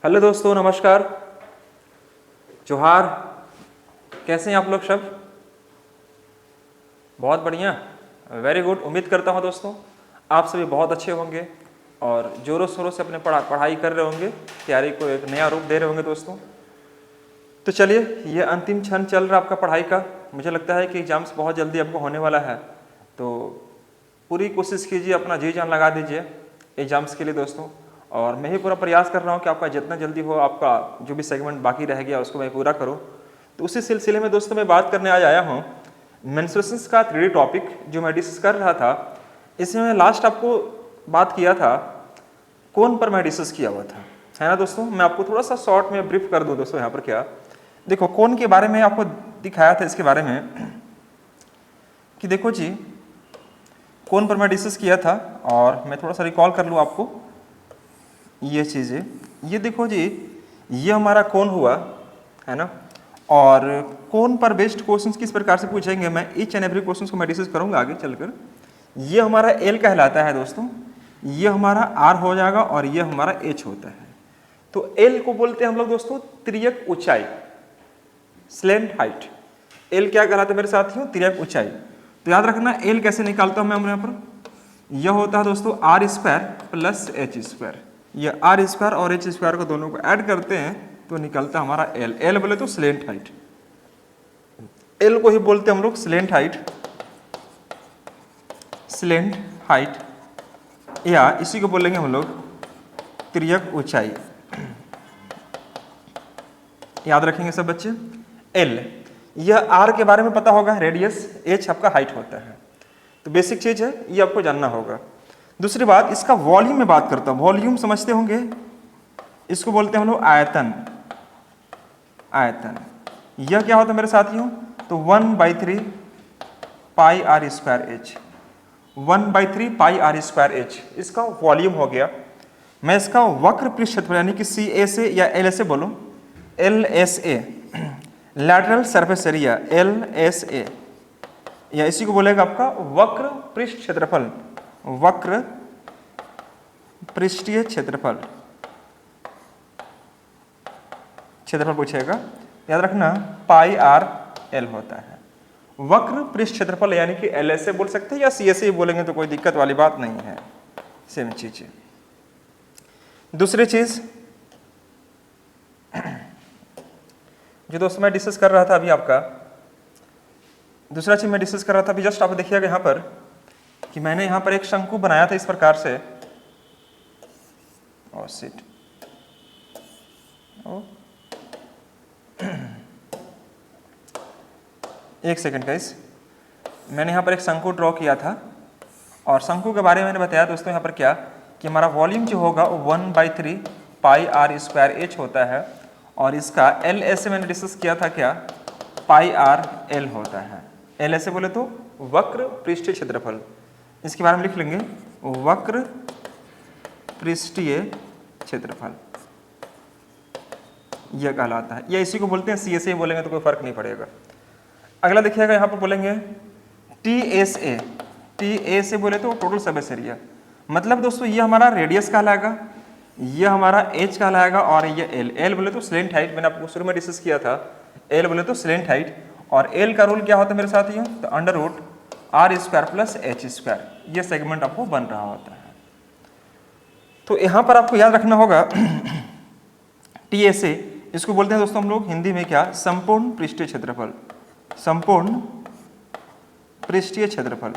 Hello दोस्तों, नमस्कार, जोहार। कैसे हैं आप लोग सब? बहुत बढ़िया, वेरी गुड। उम्मीद करता हूं दोस्तों आप सभी बहुत अच्छे होंगे और ज़ोरों शोरों से अपने पढ़ाई कर रहे होंगे, तैयारी को एक नया रूप दे रहे होंगे दोस्तों। तो चलिए, ये अंतिम क्षण चल रहा आपका पढ़ाई का। मुझे लगता है कि एग्ज़ाम्स बहुत जल्दी आपको होने वाला है, तो पूरी कोशिश कीजिए, अपना जी जान लगा दीजिए एग्ज़ाम्स के लिए दोस्तों। और मैं ही पूरा प्रयास कर रहा हूँ कि आपका जितना जल्दी हो, आपका जो भी सेगमेंट बाकी रह गया उसको मैं पूरा करूँ। तो उसी सिलसिले में दोस्तों मैं बात करने आज आया हूँ मेंस्ट्रुएशंस का 3D टॉपिक जो मैं डिस्कस कर रहा था। इसमें मैं लास्ट आपको बात किया था कौन पर मैं डिस्कस किया हुआ था, है ना दोस्तों। मैं आपको थोड़ा सा शॉर्ट में ब्रीफ कर दूँ दोस्तों। यहाँ पर क्या देखो, कौन के बारे में आपको दिखाया था, इसके बारे में कि देखो जी कौन पर मैं डिस्कस किया था। और मैं थोड़ा सा रिकॉल कर लूँ आपको ये चीज़ें। ये देखो जी, ये हमारा कौन हुआ, है ना। और कौन पर बेस्ड क्वेश्चंस किस प्रकार से पूछेंगे, मैं ईच एंड एवरी क्वेश्चन को मैं डिस्कस करूंगा आगे चलकर। ये हमारा एल कहलाता है दोस्तों, ये हमारा आर हो जाएगा और ये हमारा एच होता है। तो एल को बोलते हैं हम लोग दोस्तों तिर्यक ऊंचाई, स्लेंट हाइट। एल क्या कहलाता है मेरे साथियों? तिर्यक ऊंचाई। तो याद रखना एल कैसे निकालता हूं मैं यहाँ पर, यह होता है दोस्तों R square plus H square. ये आर स्क्वायर और एच स्क्वायर को दोनों को ऐड करते हैं तो निकलता है हमारा एल। एल बोले तो स्लेंट हाइट, एल को ही बोलते हैं हम लोग स्लेंट हाइट, स्लेंट हाइट, या इसी को बोलेंगे हम लोग तिर्यक ऊंचाई। याद रखेंगे सब बच्चे। एल, यह आर के बारे में पता होगा, रेडियस, एच आपका हाइट होता है। तो बेसिक चीज है, ये आपको जानना होगा। दूसरी बात, इसका वॉल्यूम में बात करता हूं। वॉल्यूम समझते होंगे, इसको बोलते हैं हम लोग आयतन। आयतन यह क्या होता है मेरे साथियों? तो 1/3 pi r square h, 1/3 pi r square h इसका वॉल्यूम हो गया। मैं इसका वक्र पृष्ठ क्षेत्रफल यानी कि सी ए से या एल एस ए बोलो, L S A, lateral surface area, L S A, या इसी को बोलेगा आपका वक्र पृष्ठ क्षेत्रफल, वक्र पृष्ठीय क्षेत्रफल। क्षेत्रफल पूछेगा, याद रखना पाई आर एल होता है। वक्र पृष्ठ क्षेत्रफल यानी कि एल एस ए बोल सकते हैं या सी एस ए बोलेंगे तो कोई दिक्कत वाली बात नहीं है, सेम चीज है। दूसरी चीज जो दोस्तों मैं डिस्कस कर रहा था अभी आपका, दूसरा चीज मैं डिस्कस कर रहा था अभी जस्ट, आप देखिएगा यहाँ पर कि मैंने यहाँ पर एक शंकु बनाया था इस प्रकार से। और सिट एक सेकंड गाइस, मैंने यहाँ पर एक शंकु ड्रॉ किया था और शंकु के बारे में मैंने बताया दोस्तों यहाँ पर क्या कि हमारा वॉल्यूम जो होगा वो 1/3 पाई आर स्क्वायर एच होता है और इसका एल एस मैंने डिस्कस किया था क्या, पाई आर एल होता है। एल एस बोले तो वक्र पृष्ठीय क्षेत्रफल, इसके बारे में लिख लेंगे वक्र पृष्ठीय क्षेत्रफल, यह कहलाता है। या इसी को बोलते हैं सी एस ए बोलेंगे तो कोई फर्क नहीं पड़ेगा। अगला देखिएगा यहाँ पर बोलेंगे T S A, T S A बोले तो टोटल सरफेस एरिया। मतलब दोस्तों ये हमारा रेडियस कहलाएगा, ये हमारा एच कहलाएगा और ये एल। एल बोले तो स्लेंट हाइट, मैंने आपको शुरू में डिस्कस किया था। एल बोले तो स्लेंट हाइट और एल का रूल क्या होता है मेरे साथियों? तो under root R square plus H square, ये सेगमेंट आपको बन रहा होता है। तो यहाँ पर आपको याद रखना होगा टी एस ए, इसको बोलते हैं दोस्तों हम लोग हिंदी में क्या, संपूर्ण पृष्ठीय क्षेत्रफल, संपूर्ण पृष्ठीय क्षेत्रफल।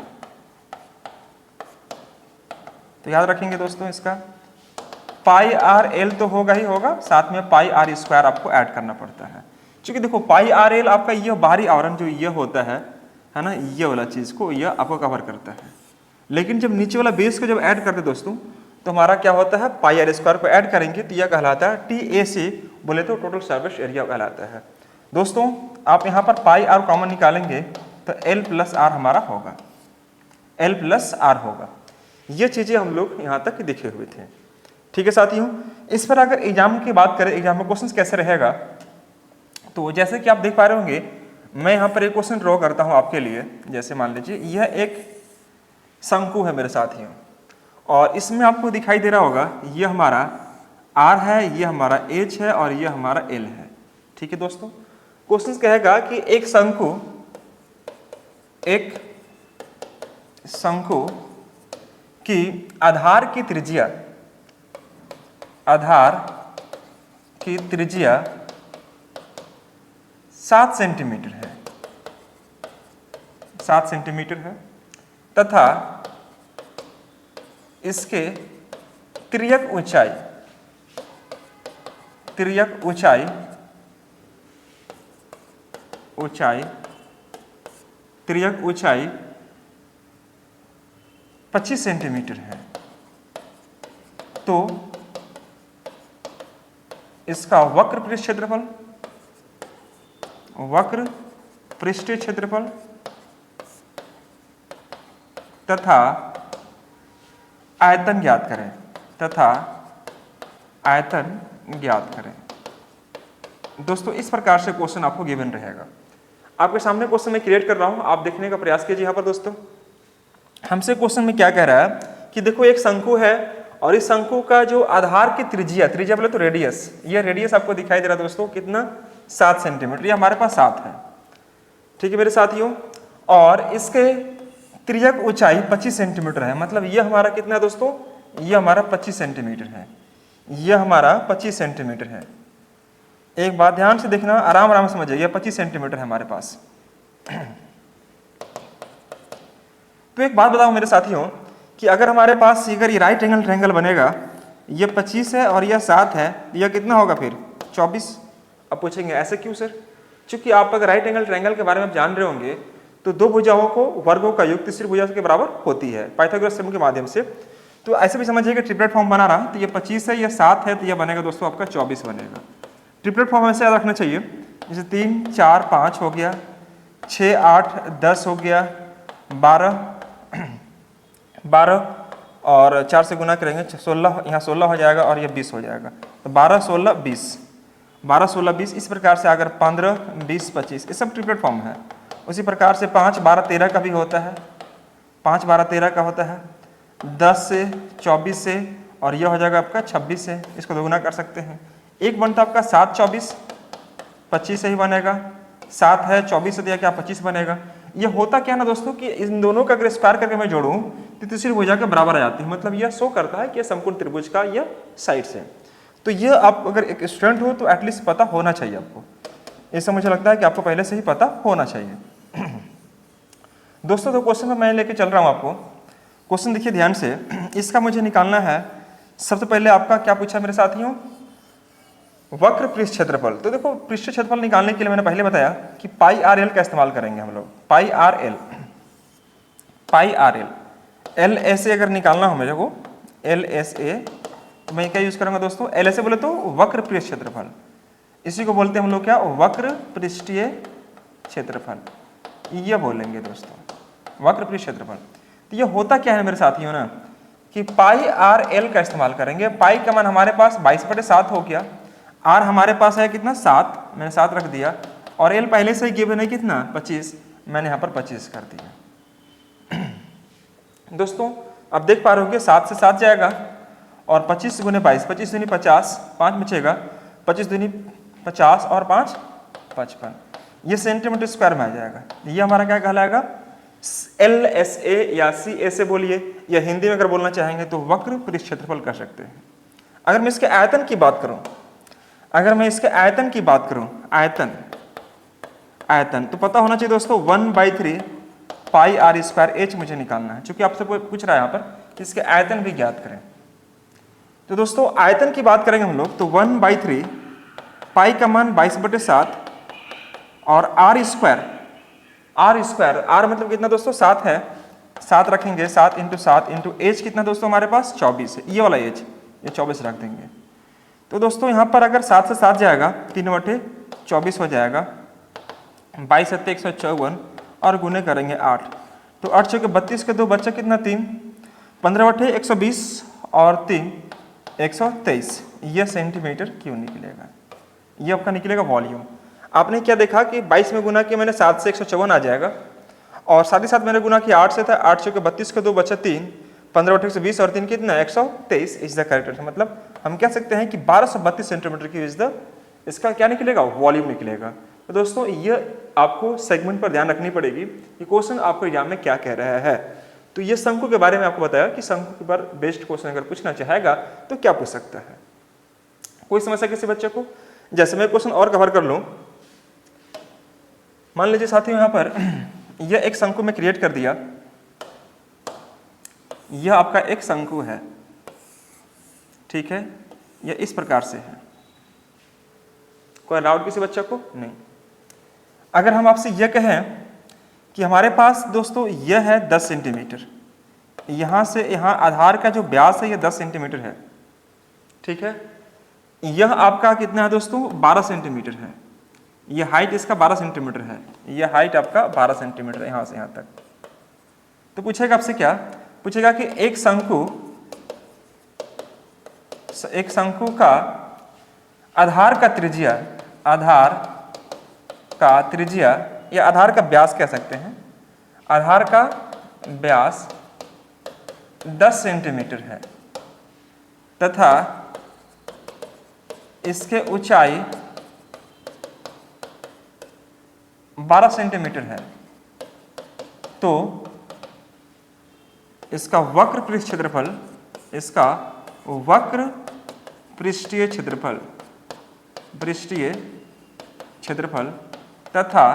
तो याद रखेंगे दोस्तों इसका पाई आर एल तो होगा ही होगा, साथ में पाई आर स्क्वायर आपको ऐड करना पड़ता है। क्योंकि देखो पाई आर एल आपका यह बाहरी आवरण जो यह होता है ना, ये वाला चीज को यह आपको कवर करता है। लेकिन जब नीचे वाला बेस को जब ऐड करते दोस्तों तो हमारा क्या होता है, पाई आर स्क्वायर को ऐड करेंगे तो यह कहलाता है टी ए सी, बोले तो टोटल सरफेस एरिया कहलाता है। दोस्तों आप यहाँ पर पाई आर कॉमन निकालेंगे तो एल प्लस आर हमारा होगा, एल प्लस आर होगा। ये चीजें हम लोग यहाँ तक देखे हुए थे, ठीक है साथियों। इस पर अगर एग्जाम की बात करें, एग्जाम में क्वेश्चन कैसे रहेगा, तो जैसे कि आप देख पा रहे होंगे मैं यहाँ पर एक क्वेश्चन ड्रॉ करता हूँ आपके लिए। जैसे मान लीजिए यह एक शंकु है मेरे साथियों और इसमें आपको दिखाई दे रहा होगा ये हमारा R है, ये हमारा H है और ये हमारा L है। ठीक है दोस्तों, क्वेश्चन कहेगा कि एक शंकु की आधार की त्रिज्या 7 सेंटीमीटर है, 7 सेंटीमीटर है तथा इसके तिर्यक ऊंचाई 25 सेंटीमीटर है, तो इसका वक्र पृष्ठीय क्षेत्रफल तथा आयतन ज्ञात करें। दोस्तों इस प्रकार से क्वेश्चन आपको गिवन रहेगा। आपके सामने क्वेश्चन मैं क्रिएट कर रहा हूं, आप देखने का प्रयास कीजिए। यहां पर दोस्तों हमसे क्वेश्चन में क्या कह रहा है कि देखो एक शंकु है और इस शंकु का जो आधार की त्रिज्या बोले तो रेडियस, यह रेडियस आपको दिखाई दे रहा है दोस्तों कितना, 7 सेंटीमीटर, ये हमारे पास 7 है। ठीक है मेरे साथियों, और इसके तिर्यक ऊंचाई 25 सेंटीमीटर है, मतलब यह हमारा कितना है दोस्तों, यह हमारा 25 सेंटीमीटर है, यह हमारा 25 सेंटीमीटर है। एक बात ध्यान से देखना, आराम समझिए, यह 25 सेंटीमीटर है हमारे पास। तो एक बात बताओ मेरे साथियों कि अगर हमारे पास अगर ये राइट एंगल ट्रायंगल बनेगा, ये 25 है और यह 7 है, यह कितना होगा फिर 24। अब पूछेंगे ऐसे क्यों सर? चूंकि आप अगर राइट एंगल ट्रायंगल के बारे में जान रहे होंगे तो दो भुजाओं को वर्गों का योग तीसरी भुजा के बराबर होती है पाइथागोरस थ्योरम के माध्यम से। तो ऐसे भी समझिए कि ट्रिपलेट फॉर्म बना रहा, तो ये 25 है, ये 7 है, तो यह बनेगा दोस्तों आपका 24 बनेगा। ट्रिपलेट फॉर्म ऐसे याद रखना चाहिए, जैसे 3 4 5 हो गया, 6 8 10 हो गया, 12 और 4 से गुना करेंगे 16, यहाँ 16 हो जाएगा और ये 20 हो जाएगा, तो 12 16 20 इस प्रकार से अगर 15 20 25 ये सब ट्रिपलेट फॉर्म है। उसी प्रकार से 5 12 13 का भी होता है, 5 12 13 का होता है, 10 से 24 से और यह हो जाएगा आपका 26 से, इसको दोगुना कर सकते हैं। एक बनता आपका 7 24 25 से ही बनेगा, 7 है 24 से दिया क्या 25 बनेगा। ये होता क्या ना दोस्तों कि इन दोनों का अगर स्क्वायर करके मैं जोड़ूं तो तीसरी भुजा के बराबर आ जाती है, मतलब यह शो करता है कि यह समकोण त्रिभुज का यह साइड से। तो यह आप अगर एक स्टूडेंट हो तो एटलीस्ट पता होना चाहिए आपको, ऐसा मुझे लगता है कि आपको पहले से ही पता होना चाहिए। दोस्तों तो क्वेश्चन में मैं लेके चल रहा हूं आपको, क्वेश्चन देखिए ध्यान से, इसका मुझे निकालना है। सबसे पहले आपका क्या पूछा मेरे साथियों, वक्र पृष्ठ क्षेत्रफल। तो देखो पृष्ठ क्षेत्रफल निकालने के लिए मैंने पहले बताया कि पाई आर एल का इस्तेमाल करेंगे हम लोग, pi r l L S A अगर निकालना हो मेरे को, एल एस ए, तो मैं क्या यूज करूंगा दोस्तों, एल एस ए बोले तो वक्र पृष्ठ क्षेत्रफल, इसी को बोलते हैं हम लोग क्या, वक्र पृष्ठीय क्षेत्रफल, ये बोलेंगे दोस्तों वक्र पृष्ठ क्षेत्रफल। तो ये होता क्या है मेरे साथियों ना कि पाई आर एल का इस्तेमाल करेंगे। पाई का मान हमारे पास 22/7 हो गया, आर हमारे पास है कितना 7, मैंने 7 रख दिया, और एल पहले से ही गिवन है कितना 25, मैंने यहाँ पर 25 कर दिया। दोस्तों अब देख पा रहे होंगे 7 से 7 जाएगा और 25 गुने 22, 25 दूनी 50, 5 बचेगा, 25 दूनी 50 और 5 55, ये सेंटीमीटर स्क्वायर में आ जाएगा। ये हमारा क्या कहलाएगा, एल एस ए या सी एस ए बोलिए, या हिंदी में अगर बोलना चाहेंगे तो वक्र पृष्ठ क्षेत्रफल कर सकते हैं। अगर मैं इसके आयतन की बात करूं, आयतन तो पता होना चाहिए दोस्तों 1/3 पाई आर स्क्वायर एच मुझे निकालना है, क्योंकि आपसे पूछ रहा है यहाँ पर कि इसके आयतन भी ज्ञात करें। तो दोस्तों आयतन की बात करेंगे हम लोग तो 1/3 पाई का मान 22/7 और आर स्क्वायर आर मतलब कितना दोस्तों 7 है, 7 रखेंगे, 7 × 7 × एच कितना दोस्तों हमारे पास 24 है, ये वाला एच, ये 24 रख देंगे। तो दोस्तों यहाँ पर अगर 7 से 7 जाएगा 3/24 हो जाएगा, 22 7 154 और गुने करेंगे 8, तो 8 चौके 32 के 2 बच्चे कितना 3, 15/120 और 3 123, यह सेंटीमीटर क्यों निकलेगा, ये आपका निकलेगा वॉल्यूम। आपने क्या देखा कि 22 में गुना किया मैंने 7 से 154 आ जाएगा, और साथ ही साथ मैंने गुना किया 8 से था, 8 चौके 32 के 2 बच्चे 3, 15/120 और 3 कितना 123 इज द करेक्ट आंसर। मतलब हम कह सकते हैं कि 1232 सेंटीमीटर की इज द इसका क्या निकलेगा, वॉल्यूम निकलेगा। तो दोस्तों ये आपको सेगमेंट पर ध्यान रखनी पड़ेगी कि क्वेश्चन आपको एग्जाम में क्या कह रहा है। तो ये शंकु के बारे में आपको बताया कि शंकु के बारे बेस्ड क्वेश्चन अगर पूछना चाहेगा तो क्या पूछ सकता है। कोई समस्या किसी बच्चे को? जैसे मैं क्वेश्चन और कवर कर लूं, मान लीजिए साथियों यहाँ पर यह एक शंकु में क्रिएट कर दिया, यह आपका एक शंकु है, ठीक है, यह इस प्रकार से है। कोई डाउट किसी बच्चे को? नहीं। अगर हम आपसे यह कहें कि हमारे पास दोस्तों यह है 10 सेंटीमीटर, यहाँ से यहाँ आधार का जो व्यास है यह 10 सेंटीमीटर है, ठीक है, यह आपका कितना है दोस्तों 12 सेंटीमीटर है, यह हाइट इसका 12 सेंटीमीटर है, यह हाइट आपका 12 सेंटीमीटर है यहाँ से यहाँ तक। तो पूछेगा आपसे क्या, पूछेगा कि एक शंकु का आधार का त्रिज्या या आधार का व्यास कह सकते हैं, आधार का व्यास 10 सेंटीमीटर है तथा इसके ऊंचाई 12 सेंटीमीटर है, तो इसका वक्र पृष्ठ क्षेत्रफल, इसका वक्र पृष्ठीय क्षेत्रफल तथा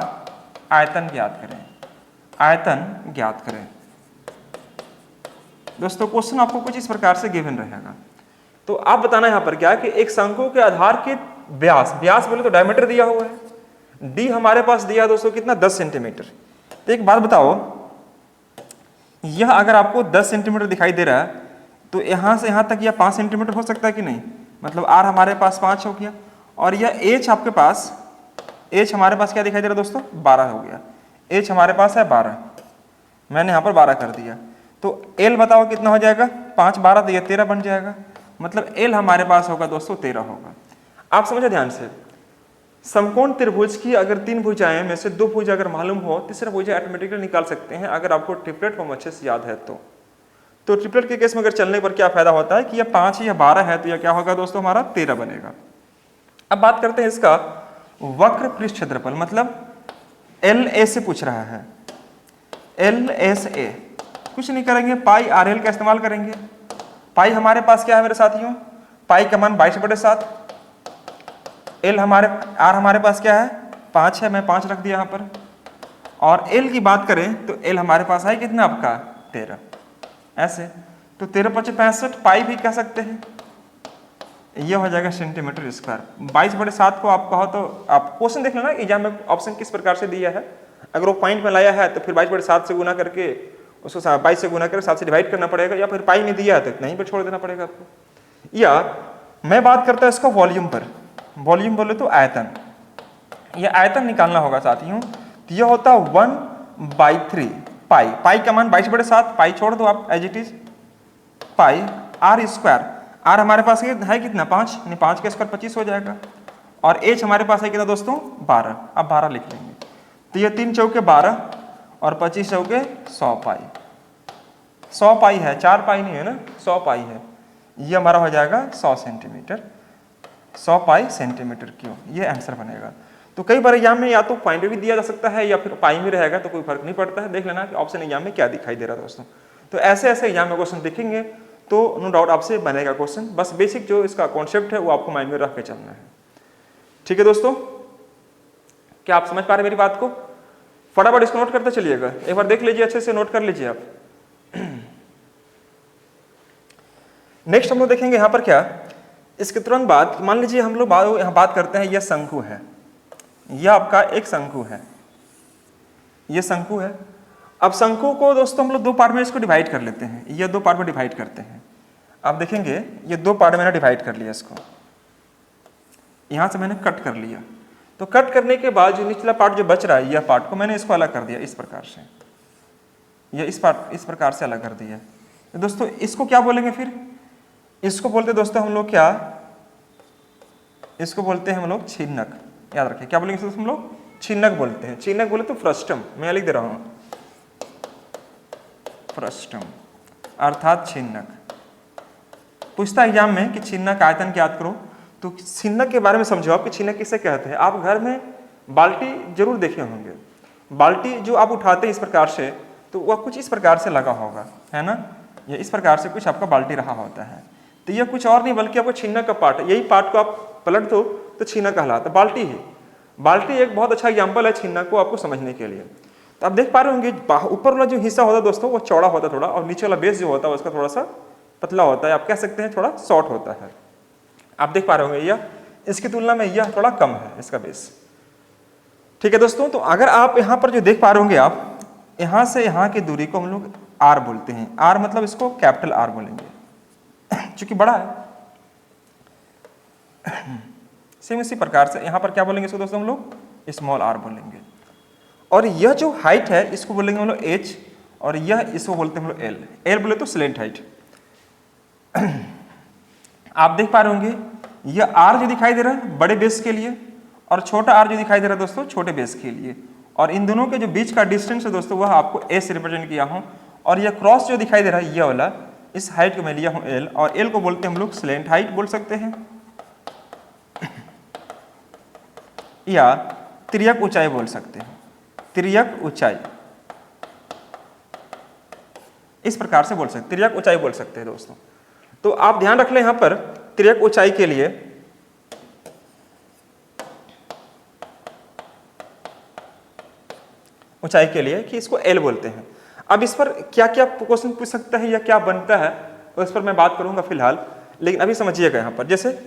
आयतन ज्ञात करें। दोस्तों क्वेश्चन आपको कुछ इस प्रकार से गिवन रहेगा। तो आप बताना यहां पर क्या है कि एक शंकु के आधार के व्यास बोले तो डायमीटर दिया हुआ है, डी हमारे पास दिया दोस्तों कितना 10 सेंटीमीटर। तो एक बात बताओ, यह अगर आपको 10 सेंटीमीटर दिखाई दे रहा है तो यहां से यहां तक यह 5 सेंटीमीटर हो सकता है कि नहीं, मतलब आर हमारे पास 5 हो गया, और यह एच आपके पास, एच हमारे पास क्या दिखाई दे रहा है दोस्तों 12 हो गया, एच हमारे पास है 12, मैंने यहाँ पर 12 कर दिया। तो एल बताओ कितना हो जाएगा, 5 12 तो यह 13 बन जाएगा, मतलब एल हमारे पास होगा दोस्तों 13 होगा। आप समझे ध्यान से, समकोण त्रिभुज की अगर 3 भुजाएं में से 2 भुजा अगर मालूम हो, तीसरा भुजा ऑटोमेटिकली निकाल सकते हैं अगर आपको ट्रिपलेट फॉर्म अच्छे से याद है तो ट्रिपलेट के केस में अगर चलने पर क्या फायदा होता है कि यह 5 या 12 है तो यह क्या होगा दोस्तों हमारा 13 बनेगा। अब बात करते हैं इसका वक्र पृष्ठ क्षेत्रफल, मतलब LA से पूछ रहा है, LSA कुछ नहीं करेंगे, पाई RL का इस्तेमाल करेंगे। पाई हमारे पास क्या है मेरे साथियों, पाई का मान 22/7, आर हमारे पास क्या है 5 है, मैं 5 रख दिया यहाँ पर, और एल की बात करें तो एल हमारे पास है कितना आपका 13, ऐसे तो 13 × 5 = 65, पाई भी कह सकते हैं, यह हो जाएगा सेंटीमीटर स्क्वायर। 22/7 को आप कहो तो आप क्वेश्चन देख लेना एग्जाम में ऑप्शन किस प्रकार से दिया है, अगर वो पॉइंट में लाया है तो फिर 22/7 से गुना करके उसको 22 से गुना करके 7 से डिवाइड करना पड़ेगा, या फिर पाई में दिया है तो इतना ही पर छोड़ देना पड़ेगा आपको। या मैं बात करता हूँ इसका वॉल्यूम पर, वॉल्यूम बोले तो आयतन, यह आयतन निकालना होगा साथियों, तो यह होता 1/3 पाई, पाई का मान 22/7, पाई छोड़ दो आप as it is, pi R², R हमारे पास है कितना 5, 5 का स्क्वायर 25 हो जाएगा, और एच हमारे पास है कितना दोस्तों 12, अब 12 लिख लेंगे, तो ये 3 चौके 12 और 25 चौके 100 पाई, 100 पाई है, 4 पाई नहीं है ना, 100 पाई है, ये हमारा हो जाएगा 100 सेंटीमीटर, 100 पाई सेंटीमीटर क्यूब, ये आंसर बनेगा। तो कई बार एग्जाम में या तो पॉइंट भी दिया जा सकता है या फिर पाई में रहेगा, तो कोई फर्क नहीं पड़ता है, देख लेना कि ऑप्शन एग्जाम में क्या दिखाई दे रहा है दोस्तों। तो ऐसे ऐसे एग्जाम में क्वेश्चन दिखेंगे तो नो डाउट आपसे बनेगा क्वेश्चन, बस बेसिक जो इसका कॉन्सेप्ट है वो आपको माइंड में रख के चलना है। ठीक है दोस्तों, क्या आप समझ पा रहे हैं मेरी बात को? फटाफट इसको नोट करते चलिएगा, एक बार देख लीजिए, अच्छे से नोट कर लीजिए आप। नेक्स्ट हम लोग देखेंगे यहाँ पर क्या, इसके तुरंत बाद मान लीजिए हम लोग यहाँ बात करते हैं, यह शंकु है, यह आपका एक शंकु है, यह शंकु है। अब शंकु को दोस्तों हम लोग 2 पार्ट में इसको डिवाइड कर लेते हैं, ये 2 पार्ट में डिवाइड करते हैं। आप देखेंगे ये 2 पार्ट में मैंने डिवाइड कर लिया इसको, यहां से मैंने कट कर लिया, तो कट करने के बाद जो निचला पार्ट जो बच रहा है, यह पार्ट को मैंने इसको अलग कर दिया इस प्रकार से, यह इस प्रकार से अलग कर दिया। तो दोस्तों इसको क्या बोलेंगे फिर, इसको बोलते दोस्तों हम लोग क्या, इसको बोलते हैं हम लोग छिन्नक, याद रखिए क्या बोलेंगे दोस्तों हम लोग, छिन्नक बोलते हैं। छिन्नक बोले तो फ्रस्टम, मैं लिख दे रहा हूं फ्रस्टम। अर्थात छिन्नक। पूछता एग्जाम में कि छिन्नक आयतन याद करो, तो छिन्नक के बारे में समझो आप कि छिन्नक किसे कहते हैं। आप घर में बाल्टी जरूर देखे होंगे, बाल्टी जो आप उठाते हैं इस प्रकार से, तो वह कुछ इस प्रकार से लगा होगा, है ना, ये इस प्रकार से कुछ आपका बाल्टी रहा होता है। तो यह कुछ और नहीं बल्कि आपको छिन्नक का पार्ट है, यही पार्ट को आप पलट दो तो छिन्नक कहलाता है, बाल्टी ही। बाल्टी एक बहुत अच्छा एग्जाम्पल है छिन्नक को आपको समझने के लिए। तो आप देख पा रहे होंगे ऊपर वाला जो हिस्सा होता है दोस्तों वो चौड़ा होता है थोड़ा, और नीचे वाला बेस जो होता है उसका थोड़ा सा पतला होता है, आप कह सकते हैं थोड़ा शॉर्ट होता है। आप देख पा रहे होंगे यह इसकी तुलना में यह थोड़ा कम है इसका बेस, ठीक है दोस्तों। तो अगर आप यहाँ पर जो देख पा रहे होंगे, आप यहाँ से यहाँ की दूरी को हम लोग आर बोलते हैं। आर मतलब इसको कैपिटल आर बोलेंगे चूंकि बड़ा है। सेम इसी प्रकार से यहाँ पर क्या बोलेंगे इसको दोस्तों हम लोग स्मॉल आर बोलेंगे। और यह जो हाइट है इसको बोलेंगे हम लोग एच, और यह इसको बोलते हैं हम लोग एल। एल बोले तो स्लेंट हाइट। आप देख पा रहे होंगे यह आर जो दिखाई दे रहा है बड़े बेस के लिए, और छोटा आर जो दिखाई दे रहा है दोस्तों छोटे बेस के लिए। और इन दोनों के जो बीच का डिस्टेंस है दोस्तों वह आपको ए से रिप्रेजेंट किया हूं। और यह क्रॉस जो दिखाई दे रहा है यह वाला, इस हाइट को मैं लिया हूं एल, और एल को बोलते हैं हम लोग स्लेंट हाइट बोल सकते हैं या तिर्यक ऊंचाई बोल सकते हैं। तिर्यक ऊंचाई इस प्रकार से बोल सकते हैं, तिर्यक ऊंचाई बोल सकते हैं दोस्तों। तो आप ध्यान रख लें यहां पर तिर्यक ऊंचाई के लिए कि इसको एल बोलते हैं। अब इस पर क्या क्या क्वेश्चन पूछ सकता है या क्या बनता है उस पर मैं बात करूंगा फिलहाल, लेकिन अभी समझिएगा यहाँ पर। जैसे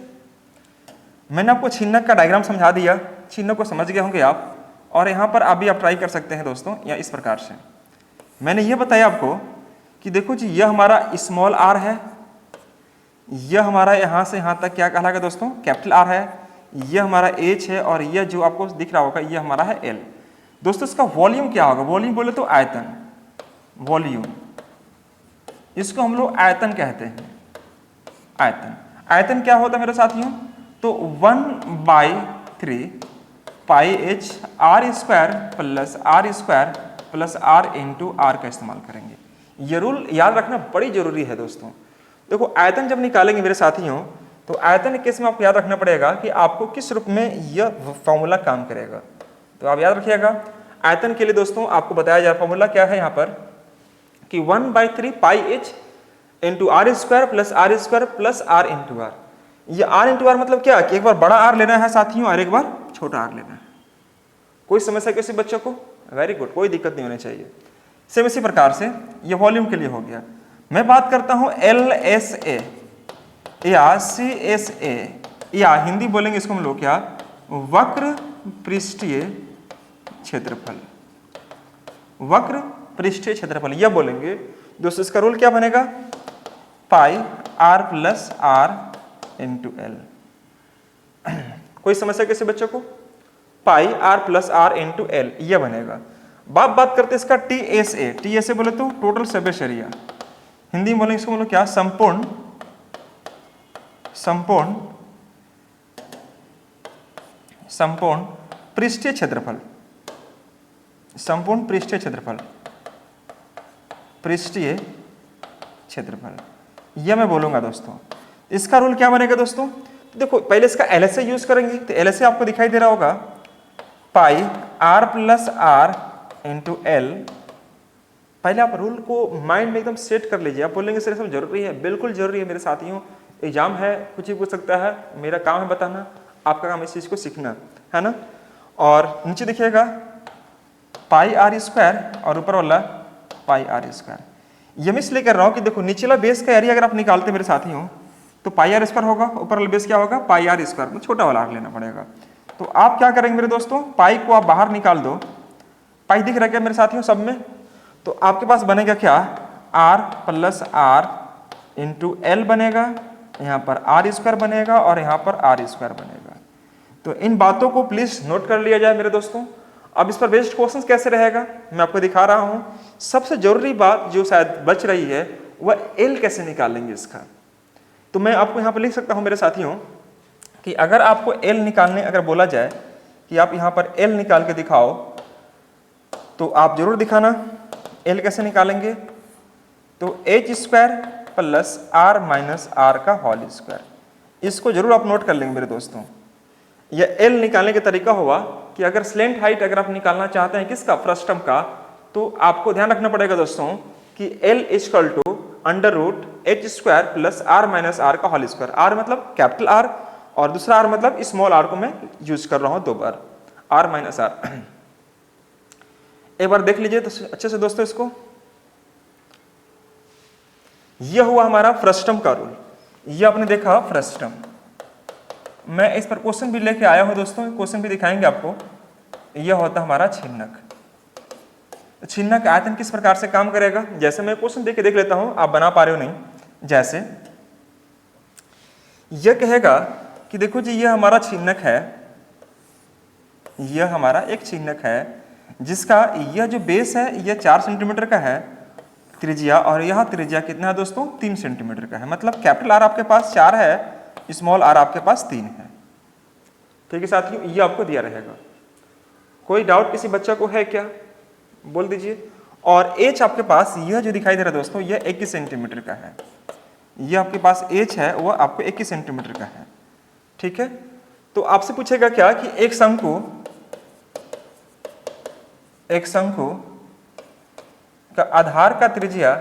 मैंने आपको छिन्नक का डायग्राम समझा दिया, छिन्नक को समझ गए होंगे आप, और यहाँ पर अभी आप ट्राई कर सकते हैं दोस्तों, या इस प्रकार से मैंने ये बताया आपको कि देखो जी यह हमारा स्मॉल आर है, यह हमारा यहाँ से यहाँ तक क्या कहलाएगा दोस्तों कैपिटल आर है, यह हमारा एच है, और यह जो आपको दिख रहा होगा यह हमारा है एल। दोस्तों इसका वॉल्यूम क्या होगा, वॉल्यूम बोले तो आयतन, वॉल्यूम इसको हम लोग आयतन कहते हैं। आयतन, आयतन क्या होता है मेरे साथियों, तो 1/3 pi h r square plus are into are का इस्तेमाल करेंगे। ये रूल याद रखना बड़ी जरूरी है दोस्तों। देखो आयतन जब निकालेंगे मेरे साथियों, तो आयतन के केस में आपको याद रखना पड़ेगा कि आपको किस रूप में यह फॉर्मूला काम करेगा। तो आप याद रखिएगा आयतन के लिए दोस्तों आपको बताया जाए फॉर्मूला क्या है यहाँ पर कि 1/3 pi h into are square plus are into r. ये आर इंटू आर मतलब क्या कि एक बार बड़ा आर लेना है साथियों और एक बार छोटा आर लेना है। कोई समस्या किसी बच्चों को? वेरी गुड, कोई दिक्कत नहीं होनी चाहिए। सेम इसी प्रकार से ये वॉल्यूम के लिए हो गया। मैं बात करता हूं LSA या CSA, या हिंदी बोलेंगे इसको हम लोग क्या, वक्र पृष्ठीय क्षेत्रफल। वक्र पृष्ठीय क्षेत्रफल यह बोलेंगे दोस्तों। इसका रूल क्या बनेगा, pi are plus are into l. कोई समस्या किसी बच्चों को? Pi are plus are into l यह बनेगा। बात करते इसका TSA बोले तो टोटल सरफेस एरिया, हिंदी में बोलेंगे इसको बोलो क्या, संपूर्ण पृष्ठीय क्षेत्रफल। संपूर्ण पृष्ठीय क्षेत्रफल, पृष्ठीय क्षेत्रफल यह मैं बोलूंगा दोस्तों। इसका रूल क्या बनेगा दोस्तों, देखो पहले इसका LSA यूज करेंगे। तो LSA आपको दिखाई दे रहा होगा pi are plus are into l. पहले आप रूल को माइंड में एकदम सेट कर लीजिए। आप बोलेंगे सर सब जरूरी है, बिल्कुल जरूरी है मेरे साथियों। एग्जाम है, कुछ ही पूछ सकता है, मेरा काम है बताना, आपका काम इस चीज को सीखना है ना। और नीचे देखिएगा पाई आर स्क्वायर और ऊपर वाला पाई आर स्क्वायर। ये मैं इसलिए कर रहा हूँ कि देखो निचला बेस का एरिया अगर आप निकालते मेरे साथियों तो पाई आर स्क्वायर होगा, ऊपर वाला बेस क्या होगा, पाई आर स्क्वायर, मतलब छोटा वाला आर लेना पड़ेगा। तो आप क्या करेंगे मेरे दोस्तों, पाई को आप बाहर निकाल दो। पाई दिख रहा है क्या मेरे साथियों सब में? तो आपके पास बनेगा क्या, R plus are into L बनेगा, यहाँ पर आर स्क्वायर बनेगा और यहाँ पर आर स्क्वायर बनेगा। तो इन बातों को प्लीज नोट कर लिया जाए मेरे दोस्तों। अब इस पर बेस्ड क्वेश्चन कैसे रहेगा मैं आपको दिखा रहा हूँ। सबसे जरूरी बात जो शायद बच रही है वह एल कैसे निकालेंगे इसका। तो मैं आपको यहाँ पर लिख सकता हूँ मेरे साथियों कि अगर आपको एल निकालने अगर बोला जाए कि आप यहाँ पर एल निकाल के दिखाओ, तो आप जरूर दिखाना एल कैसे निकालेंगे। तो H square plus R minus R का होल स्क्वायर, इसको जरूर आप नोट कर लेंगे मेरे दोस्तों। यह एल निकालने का तरीका हुआ कि अगर स्लेंट हाइट अगर आप निकालना चाहते हैं किसका, फ्रस्टम का, तो आपको ध्यान रखना पड़ेगा दोस्तों कि L equal to under root H square plus R minus R का होल स्क्वायर। आर मतलब कैपिटल आर और दूसरा आर मतलब स्मॉल आर को मैं यूज कर रहा हूं 2 बार, आर माइनस आर। एक बार देख लीजिए तो अच्छे से दोस्तों इसको। यह हुआ हमारा फ्रस्टम का रूल, यह आपने देखा फ्रस्टम। मैं इस पर क्वेश्चन भी लेके आया हूं दोस्तों, क्वेश्चन भी दिखाएंगे आपको। यह होता हमारा छिन्नक। छिन्नक आयतन किस प्रकार से काम करेगा, जैसे मैं क्वेश्चन देख लेता हूं, आप बना पा रहे हो नहीं। जैसे यह कहेगा कि देखो जी यह हमारा छिन्नक है, यह हमारा एक छिन्नक है जिसका यह जो बेस है यह 4 सेंटीमीटर का है त्रिज्या, और यह त्रिज्या कितना है दोस्तों, 3 सेंटीमीटर का है। मतलब कैपिटल आर आपके पास 4 है, स्मॉल आर आपके पास 3 है। ठीक है साथियों, ये आपको दिया रहेगा। कोई डाउट किसी बच्चा को है क्या, बोल दीजिए। और एच आपके पास यह जो दिखाई दे रहा है दोस्तों, यह 21 सेंटीमीटर का है। यह आपके पास एच है वह आपको 21 सेंटीमीटर का है। ठीक है, तो आपसे पूछेगा क्या कि एक शंकु का आधार का त्रिज्या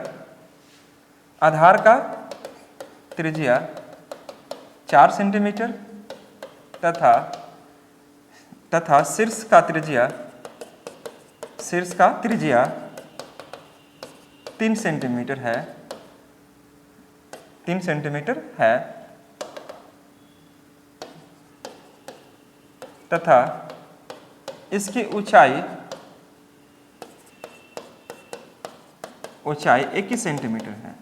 4 सेंटीमीटर तथा शीर्ष का त्रिज्या 3 सेंटीमीटर है, 3 सेंटीमीटर है, तथा इसकी ऊंचाई 21 सेंटीमीटर है।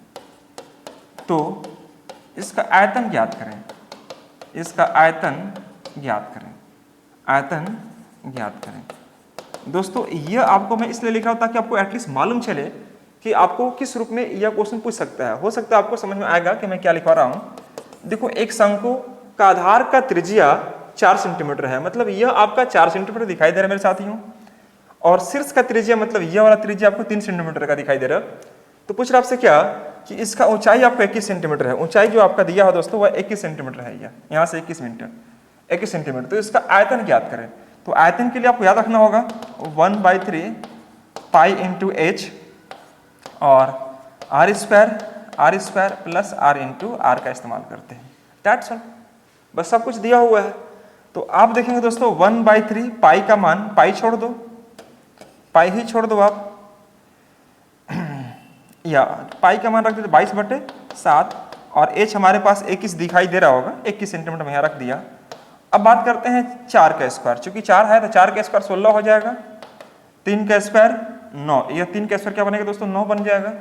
तो इसका आयतन ज्ञात करें, आयतन ज्ञात करें। दोस्तों यह आपको मैं इसलिए लिखा हूं ताकि आपको एटलीस्ट मालूम चले कि आपको किस रूप में यह क्वेश्चन पूछ सकता है। हो सकता है आपको समझ में आएगा कि मैं क्या लिखवा रहा हूं। देखो एक शंकु का आधार का त्रिज्या 4 सेंटीमीटर है, मतलब यह आपका 4 सेंटीमीटर दिखाई दे रहा है मेरे साथियों, और शीर्ष का त्रिज्या मतलब यह वाला त्रिज्या आपको 3 सेंटीमीटर का दिखाई दे रहा है। तो पूछ रहा आपसे क्या कि इसका ऊंचाई आपको 21 सेंटीमीटर है। ऊंचाई जो आपका दिया है दोस्तों वह 21 सेंटीमीटर है, यहाँ से 21 सेंटीमीटर। तो इसका आयतन ज्ञात करें। तो आयतन के लिए आपको याद रखना होगा 1/3 पाई इंटू एच और R square plus are into are का इस्तेमाल करते हैं। दैट्स ऑल, बस सब कुछ दिया हुआ है। तो आप देखेंगे दोस्तों 1/3 पाई का मान, पाई छोड़ दो, पाई ही छोड़ दो आप, या पाई का मान रख दो 22/7 और एच हमारे पास 21 दिखाई दे रहा होगा, 21 सेंटीमीटर में यहाँ रख दिया। अब बात करते हैं 4 का स्क्वायर, चूंकि 4 है तो 4 का स्क्वायर 16 हो जाएगा, 3 का स्क्वायर 9, यह 3 का स्क्वायर क्या बनेगा दोस्तों 9 बन जाएगा,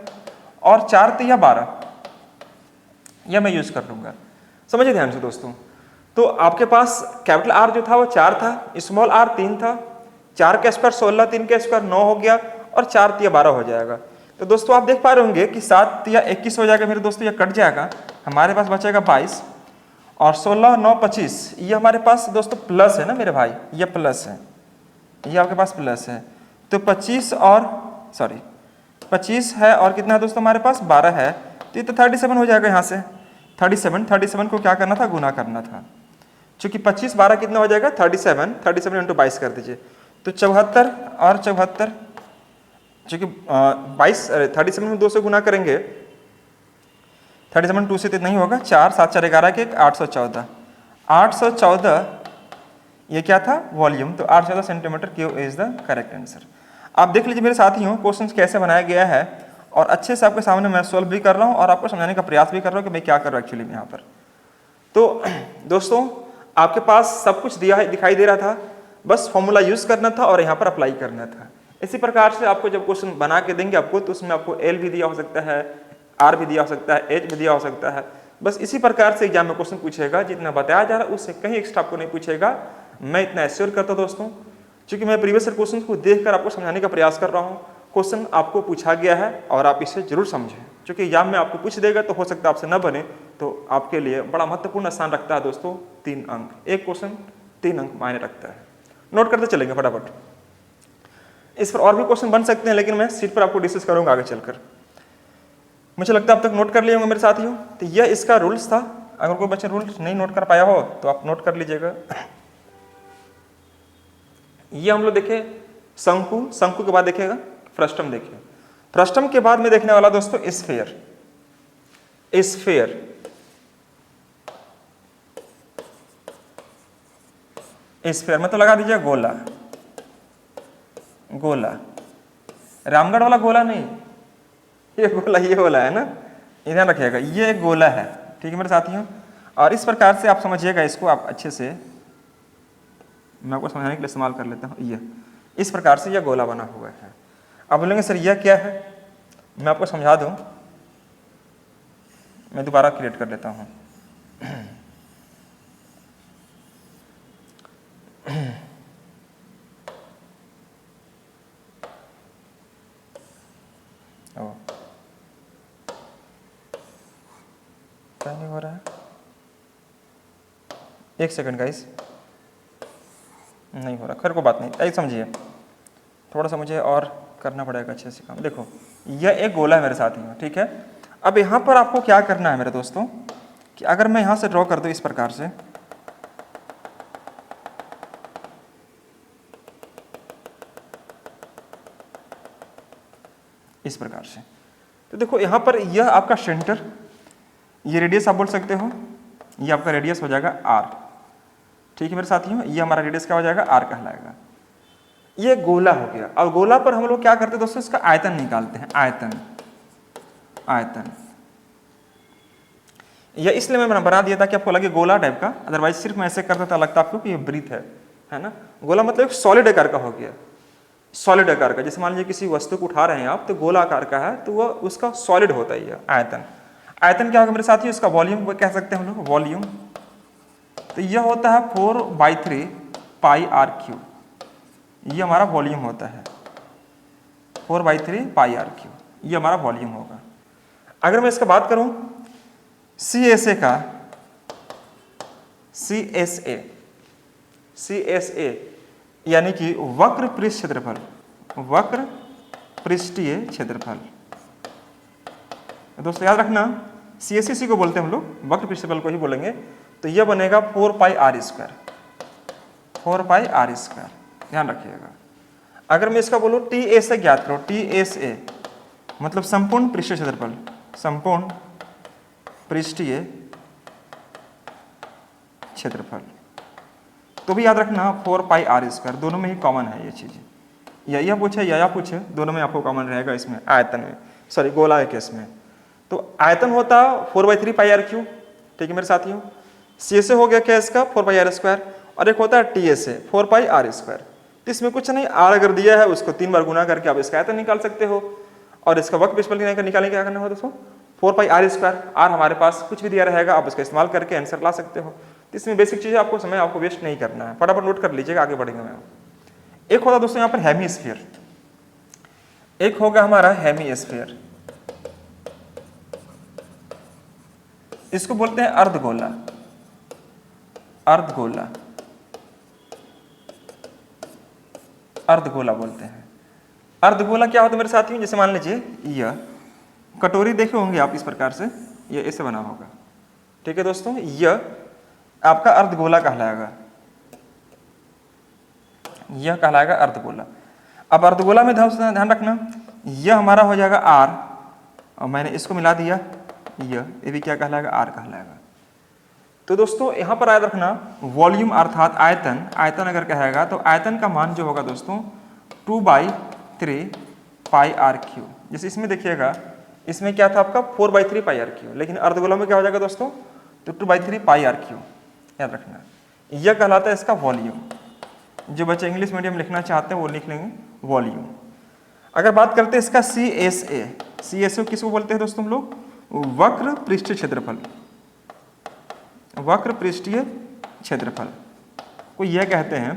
और 4 तो यह 12, यह मैं यूज कर लूंगा। समझिए ध्यान से दोस्तों। तो आपके पास कैपिटल आर जो था वो 4 था, स्मॉल आर 3 था, 4 का स्क्वायर 16, 3 का स्क्वायर 9 हो गया, और 4 तो यह 12 हो जाएगा। तो दोस्तों आप देख पा रहे होंगे कि 7 या 21 हो जाएगा मेरे दोस्तों, यह कट जाएगा, हमारे पास बचेगा 22, और 16 9 25, ये हमारे पास दोस्तों प्लस है ना मेरे भाई, ये प्लस है, ये आपके पास प्लस है। तो 25 है और कितना है दोस्तों हमारे पास 12 है, तो ये तो 37 हो जाएगा। यहाँ से 37 को क्या करना था, गुना करना था, चूंकि 25 12 कितना हो जाएगा 37 इंटू 22 कर दीजिए, तो 74 और 74, चूंकि 37 में 2 से गुना करेंगे, 37 2 से तो नहीं होगा, 4 7 4 11 के 814 ये क्या था वॉल्यूम, तो 814 centimetre cube is the correct answer. आप देख लीजिए मेरे साथियों क्वेश्चन कैसे बनाया गया है, और अच्छे से आपके सामने मैं सॉल्व भी कर रहा हूँ और आपको समझाने का प्रयास भी कर रहा हूँ कि मैं क्या कर रहा हूँ एक्चुअली में यहाँ पर। तो दोस्तों आपके पास सब कुछ दिखाई दे रहा था, बस फॉर्मूला यूज करना था और यहाँ पर अप्लाई करना था। इसी प्रकार से आपको जब क्वेश्चन बना के देंगे आपको, तो उसमें आपको एल भी दिया हो सकता है, आर भी दिया हो सकता है, एच भी दिया हो सकता है। बस इसी प्रकार से एग्जाम में क्वेश्चन पूछेगा, जितना बताया जा रहा है उससे कहीं एक्स्ट्रा आपको नहीं पूछेगा। मैं इतना एश्योर करता हूं दोस्तों, क्योंकि मैं प्रीवियस ईयर क्वेश्चन को देखकर आपको समझाने का प्रयास कर रहा हूं। क्वेश्चन आपको पूछा गया है और आप इसे जरूर समझें, क्योंकि एग्जाम में आपको पूछ देगा तो हो सकता है आपसे न बने, तो आपके लिए बड़ा महत्वपूर्ण स्थान रखता है दोस्तों 3 अंक। एक क्वेश्चन 3 अंक मायने रखता है। नोट करते चलेंगे फटाफट। इस पर और भी क्वेश्चन बन सकते हैं, लेकिन मैं सीट पर आपको डिस्कस करूंगा आगे चलकर। मुझे लगता है अब तक नोट कर लिए होंगे मेरे साथियों। तो यह इसका रूल्स था। अगर कोई बच्चा रूल्स नहीं नोट कर पाया हो तो आप नोट कर लीजिएगा। ये हम लोग देखे शंकु, शंकु के बाद देखेगा फ्रस्टम। देखिए फ्रस्टम के बाद में देखने वाला दोस्तों स्फीयर। स्फीयर स्फीयर मतलब लगा दीजिए गोला। गोला, रामगढ़ वाला गोला नहीं, ये गोला, ये गोला है ना, ध्यान रखिएगा, ये एक गोला है। ठीक है मेरे साथियों। और इस प्रकार से आप समझिएगा इसको, आप अच्छे से, मैं आपको समझाने के लिए इस्तेमाल कर लेता हूँ। ये इस प्रकार से यह गोला बना हुआ है। आप बोलेंगे सर यह क्या है, मैं आपको समझा दूं। मैं दोबारा क्रिएट कर लेता हूँ। क्या नहीं हो रहा है, एक सेकंड गाइस, नहीं हो रहा, खैर कोई बात नहीं। ऐसे समझिए, थोड़ा सा मुझे और करना पड़ेगा अच्छे से काम। देखो यह एक गोला है मेरे साथ में, ठीक है। अब यहाँ पर आपको क्या करना है मेरे दोस्तों कि अगर मैं यहाँ से ड्रॉ कर दूँ इस प्रकार से, इस प्रकार से, तो देखो यहाँ पर यह आपका सेंटर, ये रेडियस आप बोल सकते हो, ये आपका रेडियस हो जाएगा आर। ठीक है मेरे साथियों, ये हमारा रेडियस क्या हो जाएगा, आर कहलाएगा। ये गोला हो गया। और गोला पर हम लोग क्या करते हैं दोस्तों, इसका आयतन निकालते हैं। आयतन, आयतन यह इसलिए मैं बना दिया था कि आपको लगे गोला टाइप का, अदरवाइज सिर्फ मैं ऐसे करता था लगता आपको कि ये वृत्त है ना। गोला मतलब एक सॉलिड आकार का हो गया, सॉलिड आकार का। जैसे मान लीजिए किसी वस्तु को उठा रहे हैं आप, तो गोला आकार का है तो वह उसका सॉलिड होता है यह आयतन। आयतन क्या होगा मेरे साथियों, इसका वॉल्यूम कह सकते हैं हम लोग, वॉल्यूम। तो यह होता है 4/3 पाई आर क्यूब, ये हमारा वॉल्यूम होता है 4/3 पाई आर क्यूब, ये हमारा वॉल्यूम होगा। अगर मैं इसका बात करूं CSA का, CSA यानी कि वक्र पृष्ठ क्षेत्रफल, वक्र पृष्ठीय क्षेत्रफल। दोस्तों याद रखना CSA को बोलते हैं हम लोग, वक्र पृष्ठ क्षेत्रफल को ही बोलेंगे। तो यह बनेगा 4πr², 4πr², ध्यान रखिएगा। अगर मैं इसका बोलूं TSA ज्ञात करो, TSA मतलब संपूर्ण पृष्ठीय क्षेत्रफल, संपूर्ण पृष्ठीय क्षेत्रफल, तो भी याद रखना 4πr², दोनों में ही कॉमन है ये चीज। यह पूछे या पूछे, दोनों में आपको कॉमन रहेगा इसमें, आयतन में, सॉरी गोला के केस में। तो आयतन होता 4/3 पाई आर क्यूब। ठीक है मेरे साथियों। CSA हो गया क्या इसका 4πr², और एक होता है TSA 4πr²। तो इसमें कुछ नहीं, आर अगर दिया है उसको 3 बार गुना करके आप इसका आयतन निकाल सकते हो, और इसका वक्र पृष्ठफल निकालने क्या करना हो दोस्तों, 4πr²। आर हमारे पास कुछ भी दिया रहेगा, आप उसका इस्तेमाल करके आंसर ला सकते हो। तो इसमें बेसिक चीजें आपको समय आपको वेस्ट नहीं करना है, फटाफट नोट कर लीजिएगा, आगे बढ़ेंगे मैं। एक होगा दोस्तों यहाँ पर हेमीस्फीयर, एक होगा हमारा हेमीस्फीयर, इसको बोलते हैं अर्धगोला, अर्धगोला, अर्धगोला बोलते हैं। अर्धगोला क्या होता है मेरे साथियों, जैसे मान लीजिए यह कटोरी देखे होंगे आप, इस प्रकार से यह ऐसे बना होगा। ठीक है दोस्तों, यह आपका अर्धगोला कहलाएगा, यह कहलाएगा अर्धगोला। अब अर्धगोला में ध्यान रखना, यह हमारा हो जाएगा आर, और मैंने इसको मिला दिया, ये भी क्या कहलाएगा, आर कहलाएगा। तो दोस्तों यहाँ पर याद रखना वॉल्यूम अर्थात आयतन, आयतन अगर कहेगा तो आयतन का मान जो होगा दोस्तों 2/3 पाई आर क्यूब। जैसे इसमें देखिएगा, इसमें क्या था आपका 4/3 पाई आर क्यूब, लेकिन अर्धगोला में क्या हो जाएगा दोस्तों, तो 2/3 पाई आर क्यूब। याद रखना यह कहलाता है इसका वॉल्यूम। जो बच्चे इंग्लिश मीडियम लिखना चाहते हैं वो लिख लेंगे वॉल्यूम। अगर बात करते हैं इसका CSA, CSA किसको बोलते हैं दोस्तों हम लोग, वक्र पृष्ठीय क्षेत्रफल, वक्र पृष्ठीय क्षेत्रफल को यह कहते हैं।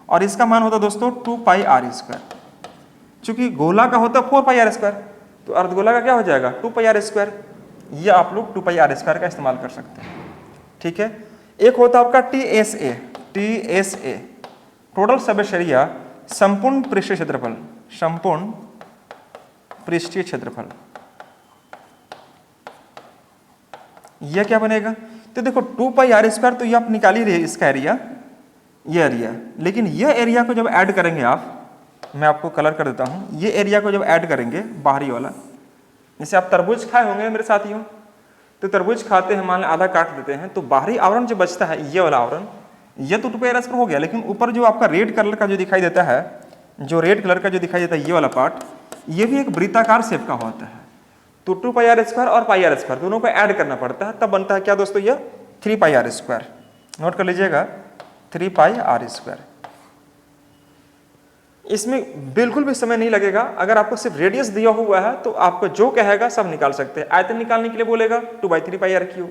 और इसका मान होता है दोस्तों 2πr²। चूंकि गोला का होता है 4πr², तो अर्धगोला का क्या हो जाएगा 2πr²। यह आप लोग 2πr² का इस्तेमाल कर सकते हैं। ठीक है। एक होता है आपका TSA, TSA टोटल सबशरिया संपूर्ण पृष्ठीय क्षेत्रफल, संपूर्ण पृष्ठीय क्षेत्रफल, यह क्या बनेगा, तो देखो 2 पाई आर स्क्वायर, तो ये आप निकाल ही रहे इसका एरिया, ये एरिया, लेकिन ये एरिया को जब ऐड करेंगे आप, मैं आपको कलर कर देता हूँ, ये एरिया को जब ऐड करेंगे बाहरी वाला, जैसे आप तरबूज खाए होंगे मेरे साथियों, तो तरबूज खाते हैं, मान लें आधा काट देते हैं, तो बाहरी आवरण जो बचता है ये वाला आवरण, ये तो 2 पाई आर स्क्वायर हो गया, लेकिन ऊपर जो आपका रेड कलर का जो दिखाई देता है, जो रेड कलर का जो दिखाई देता है ये वाला पार्ट, ये भी एक वृत्ताकार शेप का होता है। तो 2 पाई आर स्क्वायर और पाई आर स्क्वायर दोनों को ऐड करना पड़ता है, तब बनता है क्या दोस्तों, ये 3 पाई आर स्क्वायर। नोट कर लीजिएगा 3 पाई आर स्क्वायर। इसमें बिल्कुल भी समय नहीं लगेगा, अगर आपको सिर्फ रेडियस दिया हुआ है तो आपको जो कहेगा सब निकाल सकते हैं। आयतन निकालने के लिए बोलेगा 2/3 पाई आर क्यूब,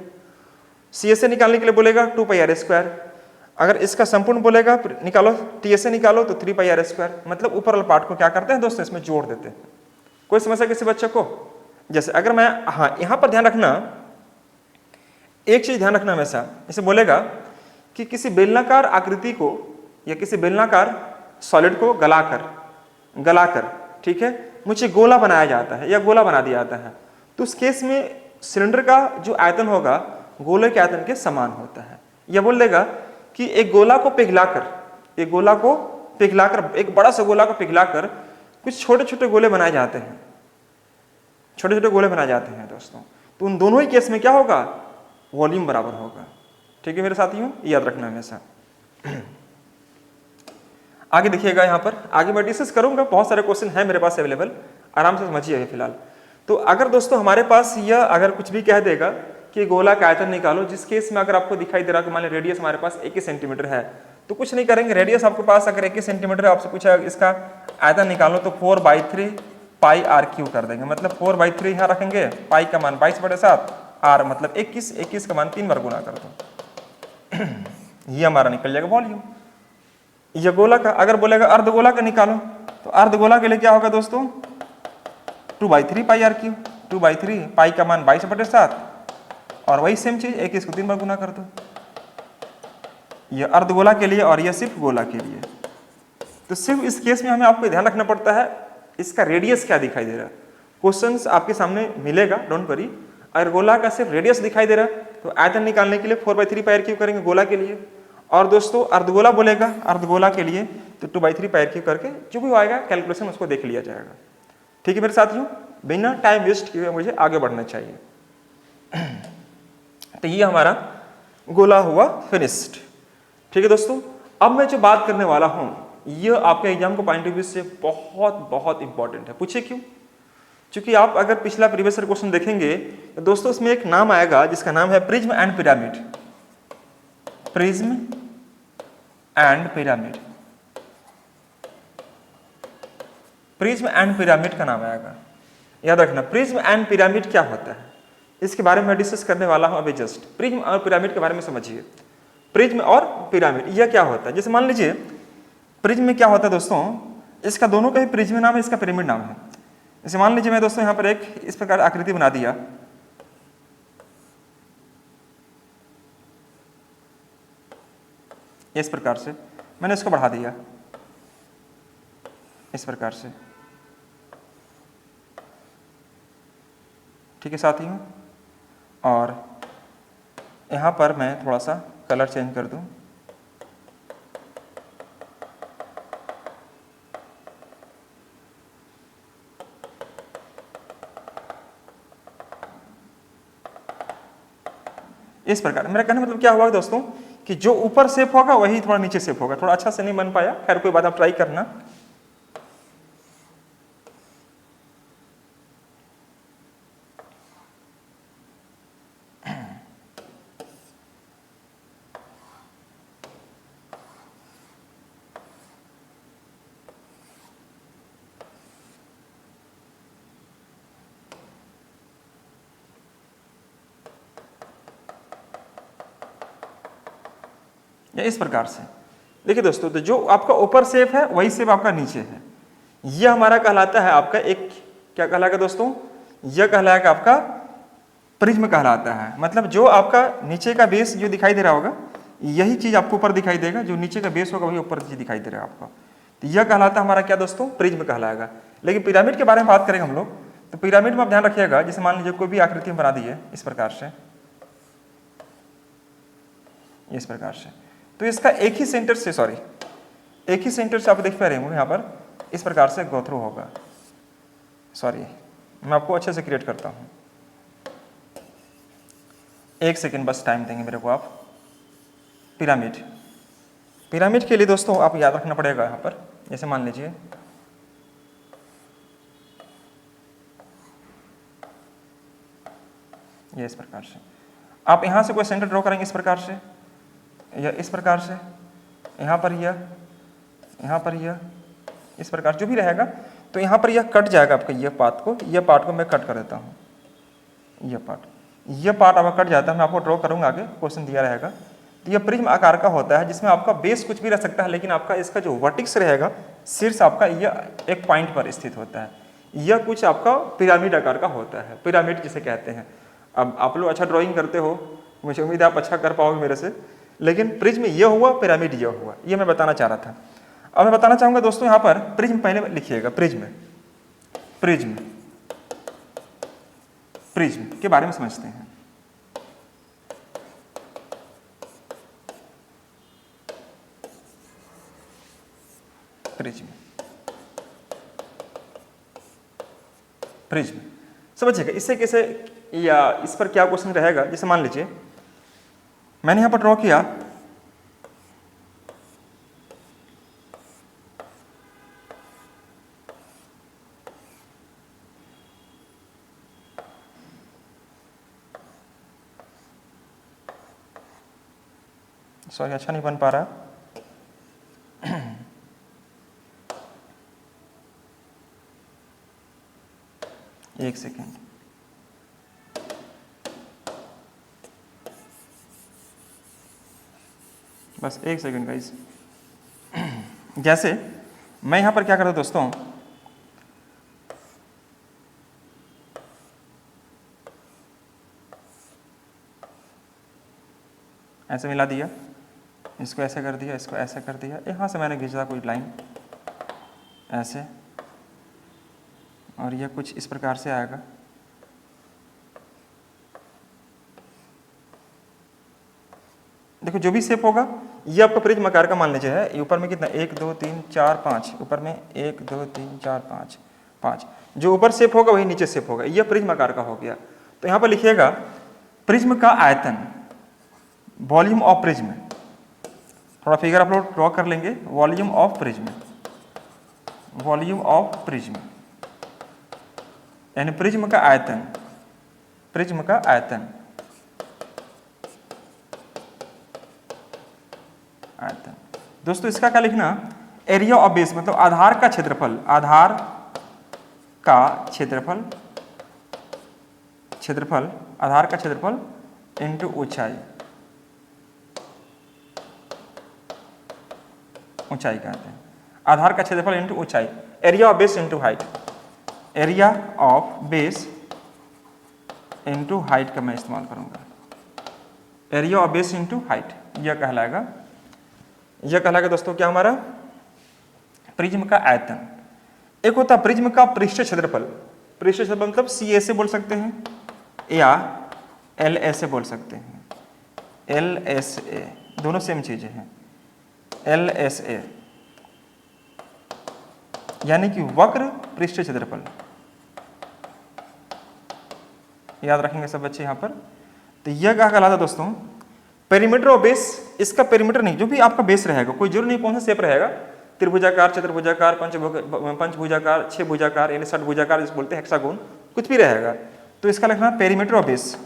CSA निकालने के लिए बोलेगा 2 पाई आर स्क्वायर, अगर इसका संपूर्ण बोलेगा निकालो TSA निकालो तो 3 पाई आर स्क्वायर। मतलब ऊपर वाले पार्ट को क्या करते हैं दोस्तों, इसमें जोड़ देते हैं। कोई समस्या किसी बच्चे को? जैसे अगर मैं, हाँ यहाँ पर ध्यान रखना, एक चीज ध्यान रखना हमेशा, इसे बोलेगा कि किसी बेलनाकार आकृति को या किसी बेलनाकार सॉलिड को गलाकर ठीक है, मुझे गोला बनाया जाता है या गोला बना दिया जाता है, तो उस केस में सिलेंडर का जो आयतन होगा गोले के आयतन के समान होता है। यह बोल देगा कि एक गोला को पिघलाकर, एक बड़ा सा गोला को पिघलाकर कुछ छोटे छोटे गोले बनाए जाते हैं, छोटे छोटे गोले बनाए जाते हैं दोस्तों। तो उन दोनों ही केस में क्या होगा, वॉल्यूम बराबर होगा। ठीक है मेरे साथियों, याद रखना हमेशा। आगे देखिएगा, यहाँ पर आगे मैं डिस्कस करूंगा, बहुत सारे क्वेश्चन है मेरे पास अवेलेबल, आराम से समझिए फिलहाल। तो अगर दोस्तों हमारे पास यह अगर कुछ भी कह देगा कि गोला का आयतन निकालो, जिस केस में अगर आपको दिखाई दे रहा है कि मान लीजिए रेडियस हमारे पास 21 सेंटीमीटर है, तो कुछ नहीं करेंगे, रेडियस आपके पास अगर 21 सेंटीमीटर है, आपसे पूछा इसका आयतन निकालो तो 4/3 पाई आर क्यू कर देंगे। मतलब 4/3 यहाँ रखेंगे, पाई का मान 22/7, आर मतलब 21 का मान 3 बार गुना कर दो, ये हमारा निकल जाएगा वॉल्यूम। ये गोला का, अगर बोलेगा अर्धगोला का निकालो, तो अर्धगोला के लिए क्या होगा दोस्तों, 2/3 पाई आर क्यू, 2/3 पाई का मान 22/7, और वही सेम चीज 21 को 3 बार गुना कर दो। ये अर्धगोला के लिए और ये सिर्फ गोला के लिए। तो सिर्फ इस केस में हमें आपको ध्यान रखना पड़ता है इसका रेडियस क्या दिखाई दे रहा है। क्वेश्चंस आपके सामने मिलेगा, डोंट वरी। अगर गोला का सिर्फ रेडियस दिखाई दे रहा है तो आयतन निकालने के लिए 4/3 पाई आर क्यू करेंगे गोला के लिए, और दोस्तों अर्धगोला बोलेगा अर्धगोला के लिए तो 2/3 पाई आर क्यू करके जो भी आएगा कैलकुलेशन उसको देख लिया जाएगा। ठीक है मेरे साथियों, बिना टाइम वेस्ट किए मुझे आगे बढ़ना चाहिए। तो ये हमारा गोला हुआ फिनिश्ड। ठीक है दोस्तों, अब मैं जो बात करने वाला हूं ये आपके एग्जाम को पॉइंट ऑफ व्यू से बहुत बहुत इंपॉर्टेंट है। पूछे क्यों? क्योंकि आप अगर पिछला प्रीवियस ईयर क्वेश्चन देखेंगे तो दोस्तों इसमें एक नाम आएगा जिसका नाम है prism and pyramid. Prism and pyramid, prism and pyramid का नाम आएगा। याद रखना प्रिज्म एंड पिरामिड क्या होता है, इसके बारे में डिस्कस करने वाला हूं अभी जस्ट। प्रिज्म और पिरामिड के बारे में समझिए। प्रिज्म और पिरामिड यह क्या होता है, जैसे मान लीजिए प्रिज्म में क्या होता है दोस्तों, इसका दोनों का ही प्रिज्म नाम है, इसका पिरामिड नाम है। जैसे मान लीजिए मैं दोस्तों यहाँ पर एक इस प्रकार आकृति बना दिया, इस प्रकार से मैंने इसको बढ़ा दिया इस प्रकार से। ठीक है साथियों, और यहाँ पर मैं थोड़ा सा कलर चेंज कर दूं। इस प्रकार मेरा कहने मतलब क्या हुआ दोस्तों कि जो ऊपर शेप होगा वही थोड़ा नीचे शेप होगा। थोड़ा अच्छा से नहीं बन पाया, खैर कोई बात, आप ट्राई करना। या इस प्रकार से देखिए दोस्तों, तो जो आपका ऊपर शेप है वही शेप आपका नीचे है। यह हमारा कहलाता है आपका एक, क्या कहलाएगा दोस्तों, यह कहलाएगा आपका प्रिज्म कहलाता है। मतलब जो आपका नीचे का बेस जो दिखाई दे रहा होगा यही चीज आपको ऊपर दिखाई देगा, जो नीचे का बेस होगा वही ऊपर चीज दिखाई दे रहा है आपको। तो यह कहलाता है हमारा क्या दोस्तों, प्रिज्म कहलाएगा। लेकिन पिरामिड के बारे में बात करेंगे हम लोग, तो पिरामिड में आप ध्यान रखिएगा, जैसे मान लीजिए कोई भी आकृति बना दी है इस प्रकार से, इस प्रकार से। तो इसका एक ही सेंटर से आप देख पा रहे होंगे यहाँ पर इस प्रकार से गो थ्रू होगा। मैं आपको अच्छे से क्रिएट करता हूँ, 1 सेकेंड बस टाइम देंगे मेरे को आप। पिरामिड के लिए दोस्तों आप याद रखना पड़ेगा यहाँ पर, जैसे मान लीजिए ये इस प्रकार से आप यहाँ से कोई सेंटर ड्रॉ करेंगे इस प्रकार से या इस प्रकार से, यहाँ पर यह इस प्रकार जो भी रहेगा। तो यहाँ पर यह कट जाएगा आपका, यह पार्ट को मैं कट कर देता हूँ। यह पार्ट आपका कट जाता है, मैं आपको ड्रॉ करूँगा, आगे क्वेश्चन दिया रहेगा। तो यह प्रिज्म आकार का होता है जिसमें आपका बेस कुछ भी रह सकता है, लेकिन आपका इसका जो वर्टिक्स रहेगा, शीर्ष आपका यह एक पॉइंट पर स्थित होता है। यह कुछ आपका पिरामिड आकार का होता है, पिरामिड जिसे कहते हैं। अब आप लोग अच्छा ड्राइंग करते हो, मुझे उम्मीद है आप अच्छा कर पाओगे मेरे से। लेकिन प्रिज्म ये हुआ, पिरामिड ये हुआ, ये मैं बताना चाह रहा था। अब मैं बताना चाहूँगा दोस्तों यहाँ पर प्रिज्म पहले लिखिएगा। प्रिज्म के बारे में समझते हैं। प्रिज्म समझिएगा इससे कैसे या इस पर क्या क्वेश्चन रहेगा। जैसे मान लीजिए मैंने यहां पर ड्रॉ किया, अच्छा नहीं बन पा रहा। एक सेकेंड, बस 1 सेकेंड गाइस। जैसे मैं यहां पर क्या करता हूं दोस्तों, ऐसे मिला दिया, इसको ऐसे कर दिया, इसको ऐसे कर दिया, यहाँ से मैंने खींचा कोई लाइन ऐसे, और यह कुछ इस प्रकार से आएगा। देखो जो भी शेप होगा ये आपका प्रिज्म आकार का मान लीजिए है। ऊपर में कितना 1 2 3 4 5, ऊपर में 1 2 3 4 5, जो ऊपर शेप होगा वही नीचे शेप होगा। यह प्रिज्म आकार का हो गया। तो यहाँ पर लिखिएगा प्रिज्म का आयतन, वॉल्यूम ऑफ प्रिज्म। थोड़ा फिगर आप लोग ड्रॉ कर लेंगे। वॉल्यूम ऑफ प्रिज्म यानी प्रिज्म का आयतन। दोस्तों इसका क्या लिखना, एरिया ऑफ बेस, मतलब आधार का क्षेत्रफल, आधार का क्षेत्रफल इनटू ऊंचाई कहते हैं। आधार का क्षेत्रफल इनटू ऊंचाई, area of base into height. Area of base into height का मैं इस्तेमाल करूंगा। Area of base into height यह कहलाएगा दोस्तों क्या हमारा, प्रिज्म का आयतन। एक होता प्रिज्म का पृष्ठ क्षेत्रफल मतलब CA से बोल सकते हैं या LA से बोल सकते हैं। LSA दोनों सेम चीजें हैं। LSA यानी कि वक्र पृष्ठ क्षेत्रफल, याद रखेंगे सब बच्चे यहाँ पर। तो यह क्या कहलाता दोस्तों, पेरीमीटर ऑफ बेस। इसका पेरीमीटर नहीं, जो भी आपका बेस रहेगा, कोई जरूर नहीं कौन सा शेप रहेगा, त्रिभुजाकार, चतुर्भुजाकार, पंचभुजाकार, 6 भुजाकार यानी 60 भुजाकार जिसे बोलते हैं, हेक्सागोन, कुछ भी रहेगा। तो इसका लिखना perimeter of base.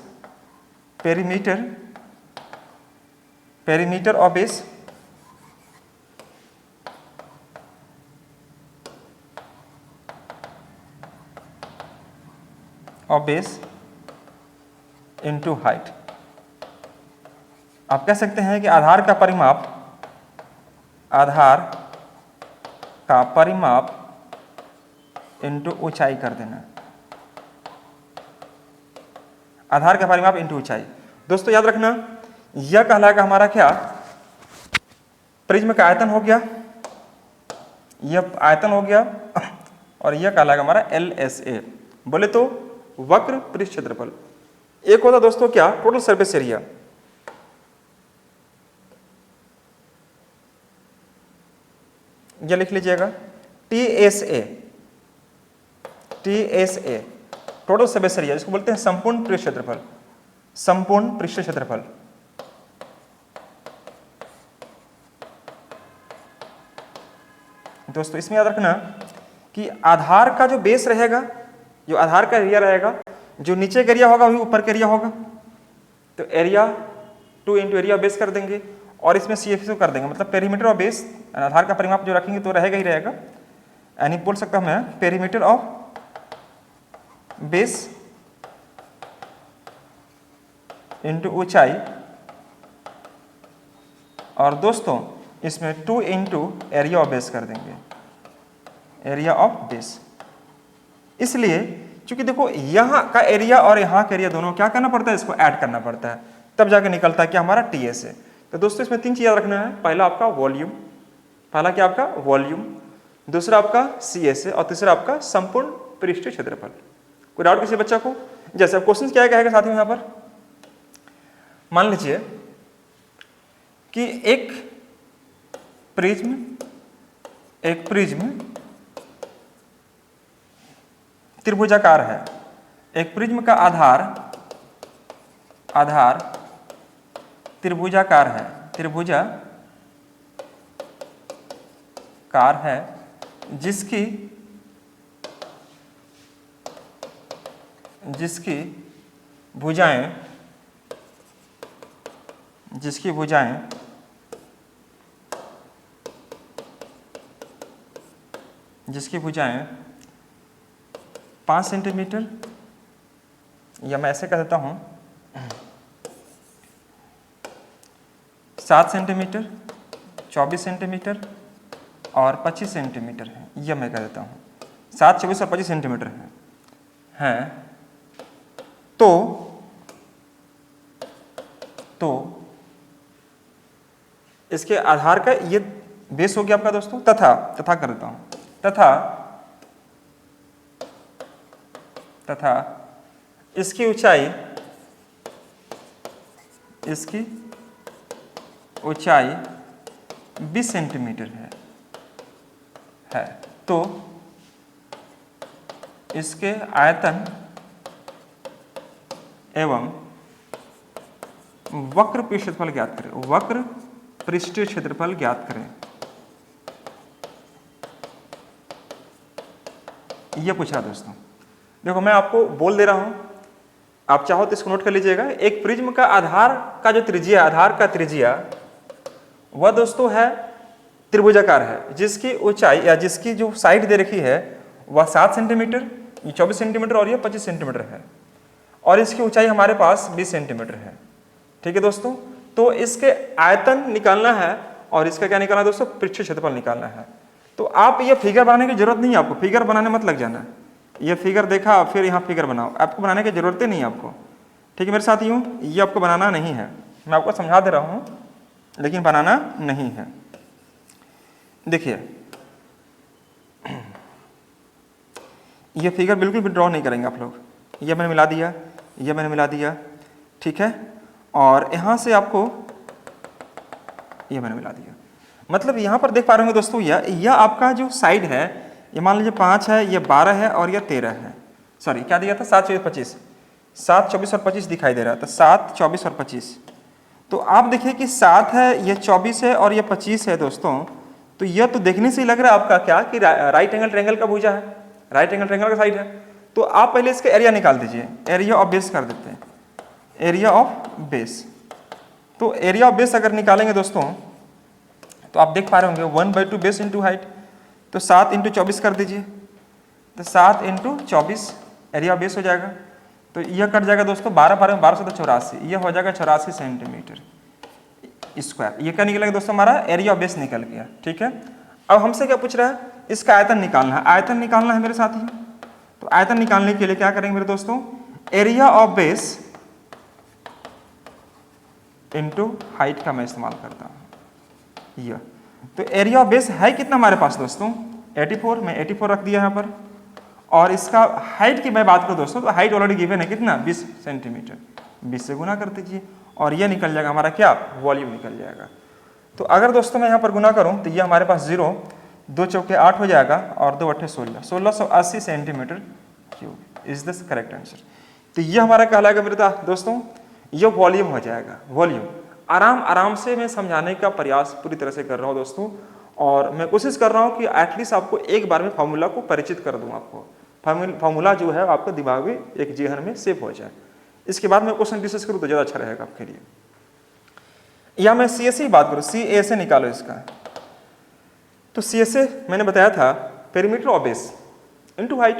Perimeter of base into height. आप कह सकते हैं कि आधार का परिमाप इनटू ऊंचाई कर देना। आधार का परिमाप इनटू ऊंचाई। दोस्तों याद रखना यह कहलाएगा हमारा क्या, प्रिज्म का आयतन हो गया, यह आयतन हो गया, और यह कहलाएगा हमारा LSA, बोले तो वक्र पृष्ठ क्षेत्रफल। एक होता दोस्तों क्या, टोटल सरफेस एरिया। ये लिख लीजिएगा TSA, TSA total surface area, इसको बोलते हैं संपूर्ण पृष्ठ क्षेत्रफल, संपूर्ण पृष्ठ क्षेत्रफल। दोस्तों इसमें याद रखना कि आधार का जो बेस रहेगा, जो आधार का एरिया रहेगा, जो नीचे का एरिया होगा वही ऊपर का एरिया होगा। तो एरिया 2 इंटू एरिया बेस कर देंगे और इसमें CF कर देंगे, मतलब पेरीमीटर ऑफ बेस, आधार का परिमाप जो रखेंगे तो रहेगा ही रहेगा, यानी बोल सकता हूं मैं पेरीमीटर ऑफ बेस इंटू ऊंचाई, और दोस्तों इसमें 2 इंटू एरिया ऑफ बेस कर देंगे, एरिया ऑफ बेस। इसलिए क्योंकि देखो यहाँ का एरिया और यहाँ का एरिया दोनों क्या करना पड़ता है, इसको ऐड करना पड़ता है, तब जाके निकलता है कि हमारा TS है। तो दोस्तों इसमें 3 चीज याद रखना है, पहला आपका वॉल्यूम, पहला क्या आपका वॉल्यूम, दूसरा आपका CS है, और तीसरा आपका संपूर्ण पृष्ठीय क्षेत्रफल। कोई डाउट किसी बच्चा को? जैसे अब क्वेश्चन क्या कहेगा साथियों, यहाँ पर मान लीजिए कि एक प्रिज्म त्रिभुजाकार है, एक प्रिज्म का आधार त्रिभुजाकार है, त्रिभुजाकार है, जिसकी भुजाएं 5 सेंटीमीटर, या मैं ऐसे कह देता हूं 7 सेंटीमीटर, 24 सेंटीमीटर और 25 सेंटीमीटर है, यह मैं कह देता हूं 7, 24 और 25 सेंटीमीटर है। तो इसके आधार का ये बेस हो गया आपका दोस्तों, तथा कर देता हूं, तथा इसकी ऊंचाई 20 सेंटीमीटर है। तो इसके आयतन एवं वक्र पृष्ठीय क्षेत्रफल ज्ञात करें, वक्र पृष्ठीय क्षेत्रफल ज्ञात करें। यह पूछा दोस्तों। देखो मैं आपको बोल दे रहा हूं, आप चाहो तो इसको नोट कर लीजिएगा। एक प्रिज्म का आधार का जो त्रिज्या, आधार का त्रिज्या वह दोस्तों है त्रिभुजाकार है, जिसकी ऊंचाई या जिसकी जो साइड दे रखी है वह 7 सेंटीमीटर, 24 सेंटीमीटर और यह 25 सेंटीमीटर है, और इसकी ऊंचाई हमारे पास 20 सेंटीमीटर है। ठीक है दोस्तों, तो इसके आयतन निकालना है और इसका क्या निकालना है दोस्तों, पृष्ठीय क्षेत्रफल निकालना है। तो आप ये फिगर बनाने की जरूरत नहीं है, आपको फिगर बनाने मत लग जाना। ये फिगर देखा फिर यहाँ फिगर बनाओ, आपको बनाने की जरूरत ही नहीं है आपको। ठीक है मेरे साथियों, ये आपको बनाना नहीं है, मैं आपको समझा दे रहा हूँ लेकिन बनाना नहीं है। देखिए ये फिगर बिल्कुल भी ड्रॉ नहीं करेंगे आप लोग। ये मैंने मिला दिया, ये मैंने मिला दिया, ठीक है, और यहाँ से आपको ये मैंने मिला दिया। मतलब यहाँ पर देख पा रहे होंगे दोस्तों, यह आपका जो साइड है, ये मान लीजिए 5 है, ये 12 है और ये 13 है। सॉरी क्या दिया था, 7, 24, 25, 7, 24 और 25 दिखाई दे रहा था, 7, 24 और 25। तो आप देखिए कि 7 है, ये 24 है और ये 25 है दोस्तों। तो यह तो देखने से ही लग रहा है आपका क्या कि राइट एंगल ट्रायंगल का भुजा है, राइट एंगल ट्रायंगल का साइड है। तो आप पहले इसका एरिया निकाल दीजिए, एरिया ऑफ बेस कर देते हैं, एरिया ऑफ बेस। तो एरिया ऑफ बेस अगर निकालेंगे दोस्तों तो आप देख पा रहे होंगे 1/2 बेस इंटू हाइट, तो 7 इंटू 24 कर दीजिए, तो 7 इंटू 24 एरिया ऑफ बेस हो जाएगा। तो यह कट जाएगा दोस्तों, 12 12 12 तो 84, यह हो जाएगा 84 सेंटीमीटर स्क्वायर। ये क्या निकलेगा दोस्तों, हमारा एरिया ऑफ बेस निकल गया। ठीक है, अब हमसे क्या पूछ रहा है, इसका आयतन निकालना है। आयतन निकालना है मेरे साथियों, तो आयतन निकालने के लिए क्या करेंगे मेरे दोस्तों, area of base into height का मैं इस्तेमाल करता हूँ। यह तो एरिया ऑफ बेस है कितना हमारे पास दोस्तों, 84, मैं 84 रख दिया यहाँ पर। और इसका हाइट की मैं बात करूँ दोस्तों, तो हाइट ऑलरेडी गिवन है कितना, 20 सेंटीमीटर, 20 से गुना कर दीजिए और यह निकल जाएगा हमारा क्या, वॉल्यूम निकल जाएगा। तो अगर दोस्तों मैं यहाँ पर गुना करूँ तो ये हमारे पास 0, 2 चौके 8 हो जाएगा और 2 अट्ठे 16, 1680 centimetre cube is the correct answer. तो ये हमारा कहलाएगा मेरे दोस्तों, ये वॉल्यूम हो जाएगा, वॉल्यूम। आराम से मैं समझाने का प्रयास पूरी तरह से कर रहा हूँ दोस्तों, और मैं कोशिश कर रहा हूँ कि एटलीस्ट आपको एक बार में फार्मूला को परिचित कर दूँ, आपको फार्मूला जो है आपका दिमाग में एक जेहन में सेव हो जाए। इसके बाद मैं क्वेश्चन डिस्कस करूँ तो ज़्यादा अच्छा रहेगा आपके लिए। या मैं सी एस से बात करूँ, सी ए से निकालो इसका। तो सी एस से मैंने बताया था perimeter of base into height,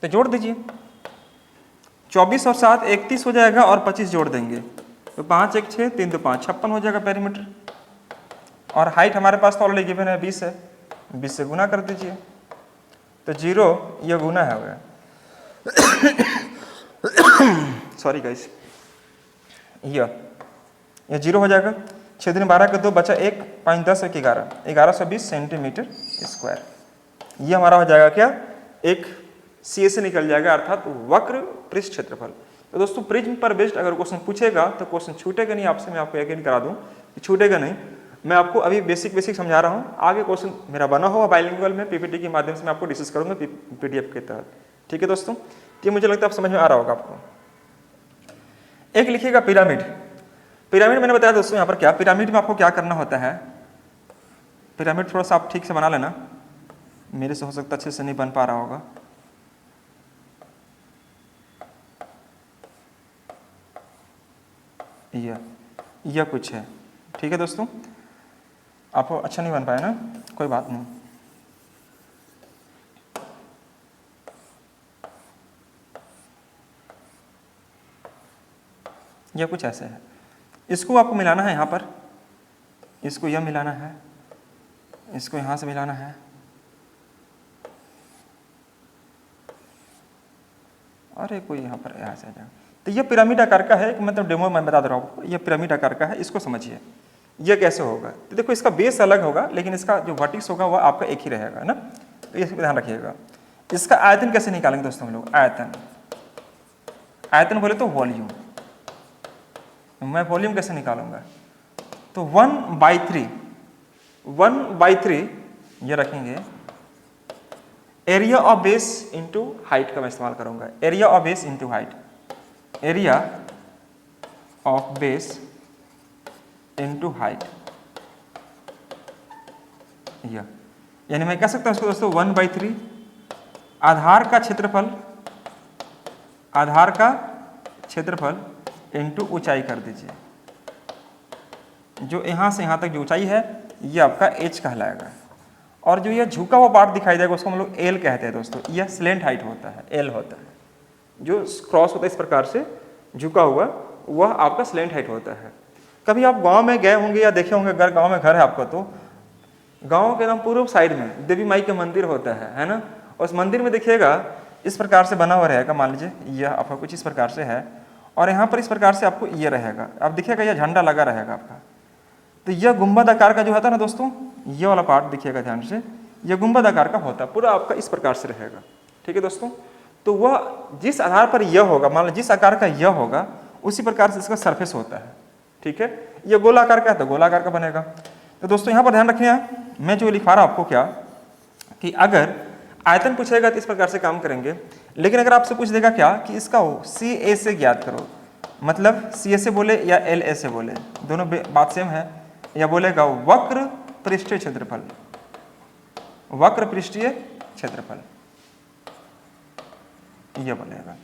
तो जोड़ दीजिए। 24 और 7 31 हो जाएगा और 25 जोड़ देंगे तो 5 1 6 3 2 5 56 हो जाएगा पेरीमीटर। और हाइट हमारे पास तो ऑलरेडी गिवन है 20 है, 20 से गुना कर दीजिए तो 0 ये गुना है होगा सॉरी गाइस, ये 0 हो जाएगा। 6 दिन 12 के 2 बचा 1, 5 10 1 11, 1120 सेंटीमीटर स्क्वायर। ये हमारा हो जाएगा क्या, एक सी से निकल जाएगा, अर्थात वक्र पृष्ठ क्षेत्रफल। तो दोस्तों प्रिज्म पर बेस्ड अगर क्वेश्चन पूछेगा तो क्वेश्चन छूटेगा नहीं आपसे, मैं आपको यकीन करा दूं कि छूटेगा नहीं। मैं आपको अभी बेसिक समझा रहा हूँ, आगे क्वेश्चन मेरा बना हुआ बाइलिंगुअल में पीपीटी के माध्यम से मैं आपको डिस्कस करूंगा पीडीएफ के तहत। ठीक है दोस्तों, ये मुझे लगता है आप समझ में आ रहा होगा आपको। एक लिखिएगा पिरामिड। पिरामिड मैंने बताया दोस्तों यहाँ पर क्या, पिरामिड में आपको क्या करना होता है। पिरामिड थोड़ा सा आप ठीक से बना लेना, मेरे से हो सकता अच्छे से नहीं बन पा रहा होगा। यह कुछ है, ठीक है दोस्तों, आपको अच्छा नहीं बन पाया ना, कोई बात नहीं। यह कुछ ऐसे है, इसको आपको मिलाना है यहाँ पर, इसको यह मिलाना है, इसको यहाँ से मिलाना है, और एक कोई यहाँ पर यहाँ से आ जाएगा। तो यह पिरामिड आकार का है, मतलब डेमो मैं बता दे रहा हूँ आपको, यह पिरामिड आकार का है, इसको समझिए। यह कैसे होगा, तो देखो इसका बेस अलग होगा लेकिन इसका जो वर्टिक्स होगा वह आपका एक ही रहेगा ना, तो इसका ध्यान रखिएगा। इसका आयतन कैसे निकालेंगे दोस्तों हम लोग, आयतन बोले तो वॉल्यूम, मैं वॉल्यूम कैसे निकालूंगा, तो 1/3 ये रखेंगे, area of base into height का मैं इस्तेमाल करूंगा, area of base into height, area of base into height. यानी मैं कह सकता हूं इसको दोस्तों 1/3 आधार का क्षेत्रफल इंटू ऊंचाई कर दीजिए। जो यहां से यहां तक जो ऊंचाई है ये आपका एच कहलाएगा, और जो ये झुका हुआ पार्ट दिखाई देगा उसको हम लोग एल कहते हैं दोस्तों। यह स्लेंट हाइट होता है, एल होता है, जो क्रॉस होता है इस प्रकार से झुका हुआ, वह आपका स्लेंट हाइट होता है। कभी आप गांव में गए होंगे या देखे होंगे, अगर गांव में घर है आपका तो गांव के एकदम पूर्व साइड में देवी माई का मंदिर होता है ना, उस मंदिर में देखिएगा इस प्रकार से बना हुआ रहेगा, मान लीजिए यह आपका कुछ इस प्रकार से है, और यहाँ पर इस प्रकार से आपको ये रहेगा, अब देखिएगा यह झंडा लगा रहेगा आपका। तो यह गुंबद आकार का जो होता है ना दोस्तों, ये वाला पार्ट देखिएगा ध्यान से, यह गुंबद आकार का होता है, पूरा आपका इस प्रकार से रहेगा। ठीक है दोस्तों, तो वह जिस आधार पर यह होगा, मान लो जिस आकार का यह होगा उसी प्रकार से इसका सरफेस होता है। ठीक है, यह गोलाकार का है तो गोलाकार का बनेगा। तो दोस्तों यहाँ पर ध्यान रखिए, मैं जो लिखा रहा आपको क्या, कि अगर आयतन पूछेगा तो इस प्रकार से काम करेंगे, लेकिन अगर आपसे पूछ देगा क्या कि इसका सी ए से ज्ञात करो, मतलब सी ए से बोले या एल ए से बोले, दोनों बात सेम है, या बोलेगा वक्र पृष्ठीय क्षेत्रफल, वक्र पृष्ठीय क्षेत्रफल, ये बोलेगा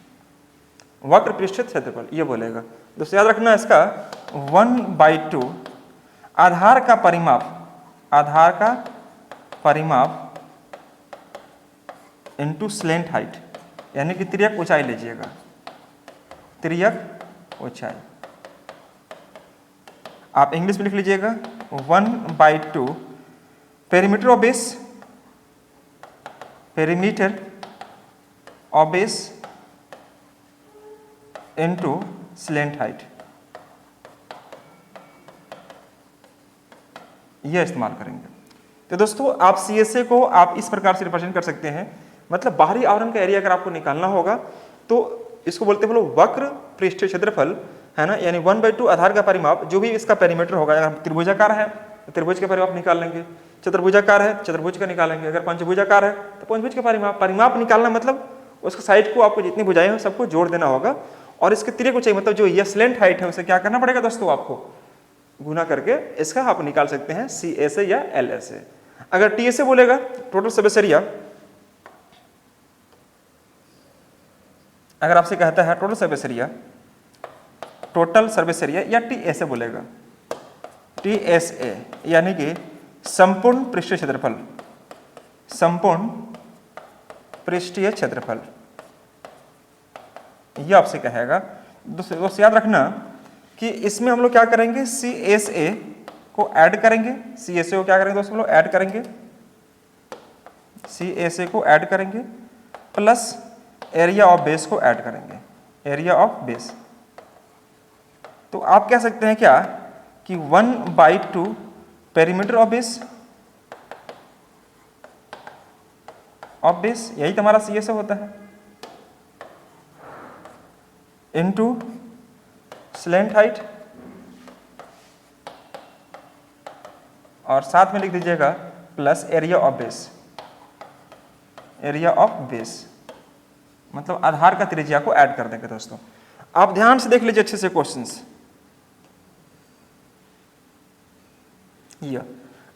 वक्र पृष्ठीय क्षेत्रफल, ये बोलेगा। दोस्तों याद रखना इसका 1/2 आधार का परिमाप इंटू स्लेंट हाइट, यानी कि तिर्यक ऊंचाई लीजिएगा, तिर्यक ऊंचाई आप इंग्लिश में लिख लीजिएगा 1/2 perimeter of base into slant height, यह इस्तेमाल करेंगे। तो दोस्तों आप CSA को आप इस प्रकार से रिप्रेजेंट कर सकते हैं, मतलब बाहरी आवरण का एरिया अगर आपको निकालना होगा तो इसको बोलते हैं लोग वक्र पृष्ठीय क्षेत्रफल, है ना, यानी 1/2 आधार का परिमाप, जो भी इसका पेरीमीटर होगा, अगर त्रिभुजाकार है तो त्रिभुज के परिमाप निकाल लेंगे, चतुर्भुजाकार है चतुर्भुज का निकालेंगे, अगर पंचभुजाकार है तो पंचभुज का परिमाप। परिमाप निकालना मतलब उसका साइड को आपको जितनी भुजाएं हो सबको जोड़ देना होगा, और इसके तिर्यक को चाहिए मतलब जो ये स्लेंट हाइट है उसे क्या करना पड़ेगा दोस्तों, आपको गुना करके इसका आप निकाल सकते हैं CA से या LA से। अगर TA से बोलेगा टोटल सरफेस एरिया, अगर आपसे कहता है total surface area, total surface area या TA से बोलेगा, TSA यानी कि संपूर्ण पृष्ठीय क्षेत्रफल, संपूर्ण पृष्ठीय क्षेत्रफल, यह आपसे कहेगा। दोस्तों याद रखना कि इसमें हम लोग क्या करेंगे, CSA को ऐड करेंगे, CSA को क्या करेंगे दोस्तों हम लोग ऐड करेंगे, CSA को ऐड करेंगे प्लस एरिया ऑफ बेस को ऐड करेंगे, एरिया ऑफ बेस। तो आप कह सकते हैं क्या कि 1/2 पेरीमीटर ऑफ बेस, यही तुम्हारा CSA होता है, इनटू स्लेंट हाइट, और साथ में लिख दीजिएगा plus area of base, area of base मतलब आधार का त्रिज्या को ऐड कर देंगे। दोस्तों आप ध्यान से देख लीजिए अच्छे से क्वेश्चंस,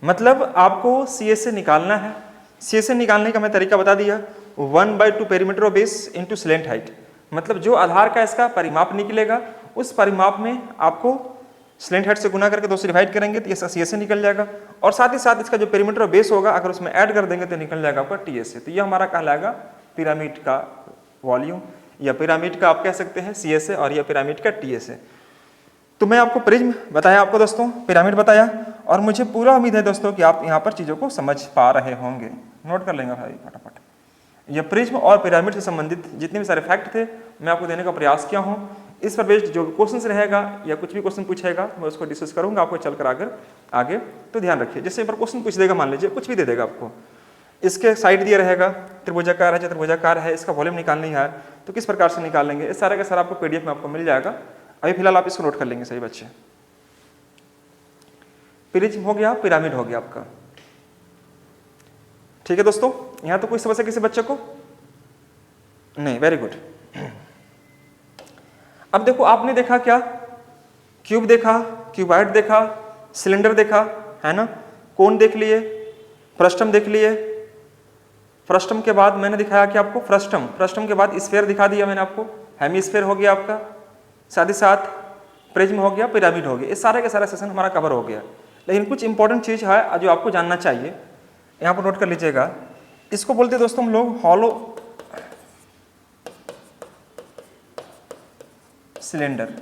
मतलब आपको CSA निकालना है। CSA निकालने का मैं तरीका बता दिया, 1/2 perimeter of base into slant height, मतलब जो आधार का इसका परिमाप निकलेगा उस परिमाप में आपको स्लेंट हाइट से गुना करके 2 से डिवाइड करेंगे तो इसका CSA निकल जाएगा, और साथ ही साथ इसका जो पेरीमीटर ऑफ बेस होगा अगर उसमें ऐड कर देंगे तो निकल जाएगा आपका TSA। तो ये हमारा कहलाएगा पिरामिड का वॉल्यूम, या पिरामिड का आप कह सकते हैं CSA, और यह पिरामिड का TSA। तो मैं आपको प्रिज्म बताया, आपको दोस्तों पिरामिड बताया, और मुझे पूरा उम्मीद है दोस्तों कि आप यहाँ पर चीज़ों को समझ पा रहे होंगे। नोट कर लेंगे भाई फटाफट। यह प्रिज्म और पिरामिड से संबंधित जितने भी सारे फैक्ट थे मैं आपको देने का प्रयास किया हूँ। इस पर बेस्ड जो क्वेश्चन रहेगा या कुछ भी क्वेश्चन पूछेगा मैं उसको डिस्कस करूँगा आपको चल कर आगे। तो ध्यान रखिए, जैसे पर क्वेश्चन पूछ देगा, मान लीजिए कुछ भी दे देगा आपको, इसके साइड दिया रहेगा त्रिभुजाकार है चतुर्भुजाकार है, इसका वॉल्यूम निकालनी है तो किस प्रकार से निकालेंगे, इस सारे का सारा आपको PDF में आपको मिल जाएगा। अभी फिलहाल आप इसको नोट कर लेंगे सही बच्चे। प्रिज्म हो गया, पिरामिड हो गया आपका, ठीक है दोस्तों। यहाँ तो कोई समस्या किसी बच्चे को नहीं, वेरी गुड। अब देखो आपने देखा क्या, क्यूब देखा, क्यूबाइड देखा, सिलेंडर देखा, है ना, कोन देख लिए, फ्रस्टम देख लिए, फ्रस्टम के बाद मैंने दिखाया कि आपको फ्रस्टम के बाद स्फीयर दिखा दिया मैंने आपको, हेमीस्फीयर हो गया आपका, साथ ही साथ प्रिज्म हो गया, पिरामिड हो गया। इस सारे का सारा सेशन हमारा कवर हो गया। लेकिन कुछ इंपॉर्टेंट चीज है जो आपको जानना चाहिए, यहाँ पर नोट कर लीजिएगा। इसको बोलते हैं दोस्तों हम लोग हॉलो सिलेंडर,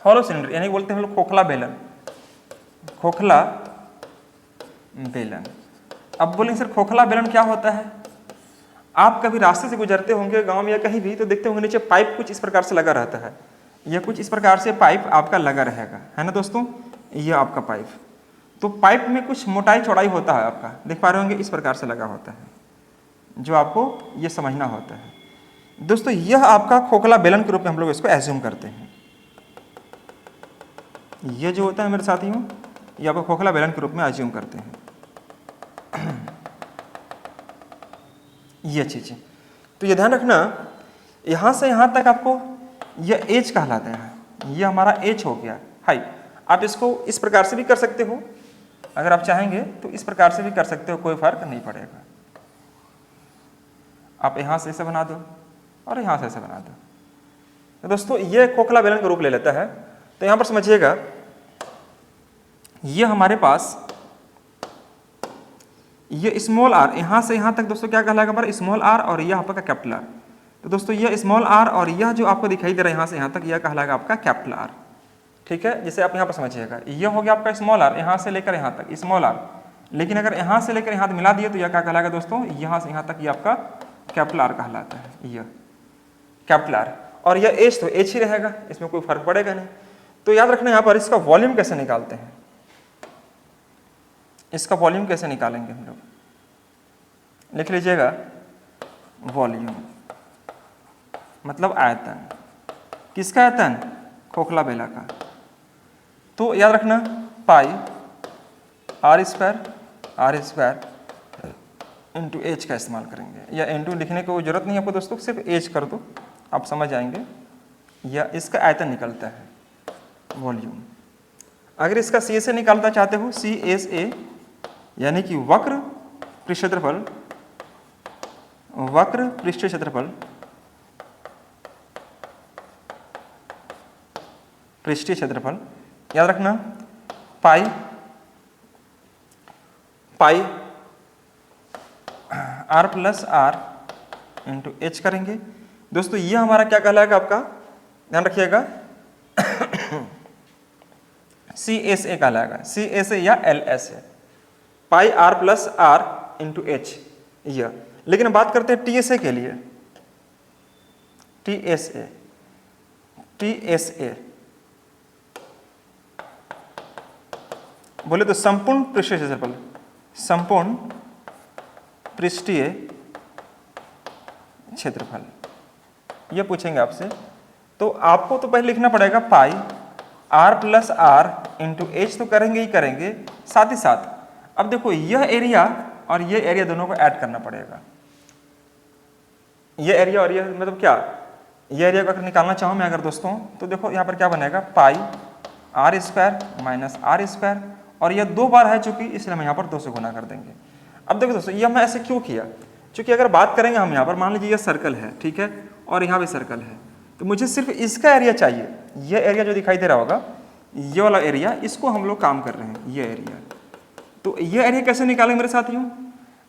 हॉलो सिलेंडर यानी बोलते हैं हम लोग खोखला बेलन, खोखला बेलन। अब बोलेंगे सर खोखला बेलन क्या होता है? आप कभी रास्ते से गुजरते होंगे गांव में या कहीं भी तो देखते होंगे नीचे पाइप कुछ इस प्रकार से लगा रहता है, यह कुछ इस प्रकार से पाइप आपका लगा रहेगा, है ना दोस्तों, यह आपका पाइप। तो पाइप में कुछ मोटाई चौड़ाई होता है आपका, देख पा रहे होंगे इस प्रकार से लगा होता है, जो आपको ये समझना होता है दोस्तों। यह आपका खोखला बेलन के रूप में हम लोग इसको एज्यूम करते हैं। यह जो होता है मेरे साथियों, ये आपको खोखला बेलन के रूप में एज्यूम करते हैं ये चीजें। तो ये ध्यान रखना, यहां से यहां तक आपको यह एज कहलाता है, यह हमारा एज हो गया हाइट। आप इसको इस प्रकार से भी कर सकते हो, अगर आप चाहेंगे तो इस प्रकार से भी कर सकते हो, कोई फर्क नहीं पड़ेगा। आप यहां से ऐसे बना दो और यहां से ऐसे बना दो। तो दोस्तों ये खोखला बेलन का रूप ले लेता है। तो यहां पर समझिएगा, ये हमारे पास ये स्मॉल आर, यहां से यहां तक दोस्तों क्या कहलाएगा हमारा स्मॉल आर, और यह आपका कैपिटल आर। तो दोस्तों ये स्मॉल आर और यह जो आपको दिखाई दे रहा है यहां से यहां तक, यह कहलाएगा आपका कैपिटल आर। ठीक है, जैसे आप यहां पर समझिएगा, यह हो गया आपका स्मॉल आर, यहां से लेकर यहां तक स्मॉल आर। लेकिन अगर यहां से लेकर यहां तक मिला दिए तो यह क्या कहलाएगा दोस्तों, यहां से यहां तक यह आपका कैपिटल आर कहलाता है, यह कैपिटल आर। और यह एच तो एच ही रहेगा, इसमें कोई फर्क पड़ेगा नहीं। तो याद रखना यहाँ पर इसका वॉल्यूम कैसे निकालते हैं, इसका वॉल्यूम कैसे निकालेंगे हम लोग, लिख लीजिएगा वॉल्यूम मतलब आयतन। किसका आयतन? खोखला बेला का। तो याद रखना pi r square into H का इस्तेमाल करेंगे, या इंटू लिखने की कोई जरूरत नहीं आपको दोस्तों, सिर्फ एच कर दो आप समझ जाएंगे। या इसका आयतन निकलता है वॉल्यूम। अगर इसका सी एस ए निकालना चाहते हो, सी एस ए यानी कि वक्र पृष्ठीय क्षेत्रफल याद रखना pi are plus are into h करेंगे। दोस्तों ये हमारा क्या कहलाएगा, आपका ध्यान रखिएगा, सी एस ए कहलाएगा, सी एस ए या L S A, pi are plus are into H यह। लेकिन बात करते हैं टी एस ए के लिए, टी एस ए बोले तो संपूर्ण पृष्ठीय क्षेत्रफल, संपूर्ण पृष्ठीय क्षेत्रफल ये पूछेंगे आपसे। तो आपको तो पहले लिखना पड़ेगा pi are plus are into h, तो करेंगे ही करेंगे, साथ ही साथ अब देखो यह एरिया और ये एरिया दोनों को ऐड करना पड़ेगा। ये एरिया और ये मतलब क्या, ये एरिया को अगर निकालना चाहूँ मैं अगर दोस्तों, तो देखो यहाँ पर क्या बनेगा, pi r square minus are square, और यह 2 बार है चूंकि, इसलिए हम यहाँ पर 2 से गुना कर देंगे। अब देखो दोस्तों ये मैं ऐसे क्यों किया, क्योंकि अगर बात करेंगे हम यहाँ पर, मान लीजिए ये सर्कल है, ठीक है, और यहाँ भी सर्कल है, तो मुझे सिर्फ इसका एरिया चाहिए। ये एरिया जो दिखाई दे रहा होगा, ये वाला एरिया, इसको हम लोग काम कर रहे हैं, ये एरिया। तो ये एरिया कैसे निकालेंगे मेरे साथियों,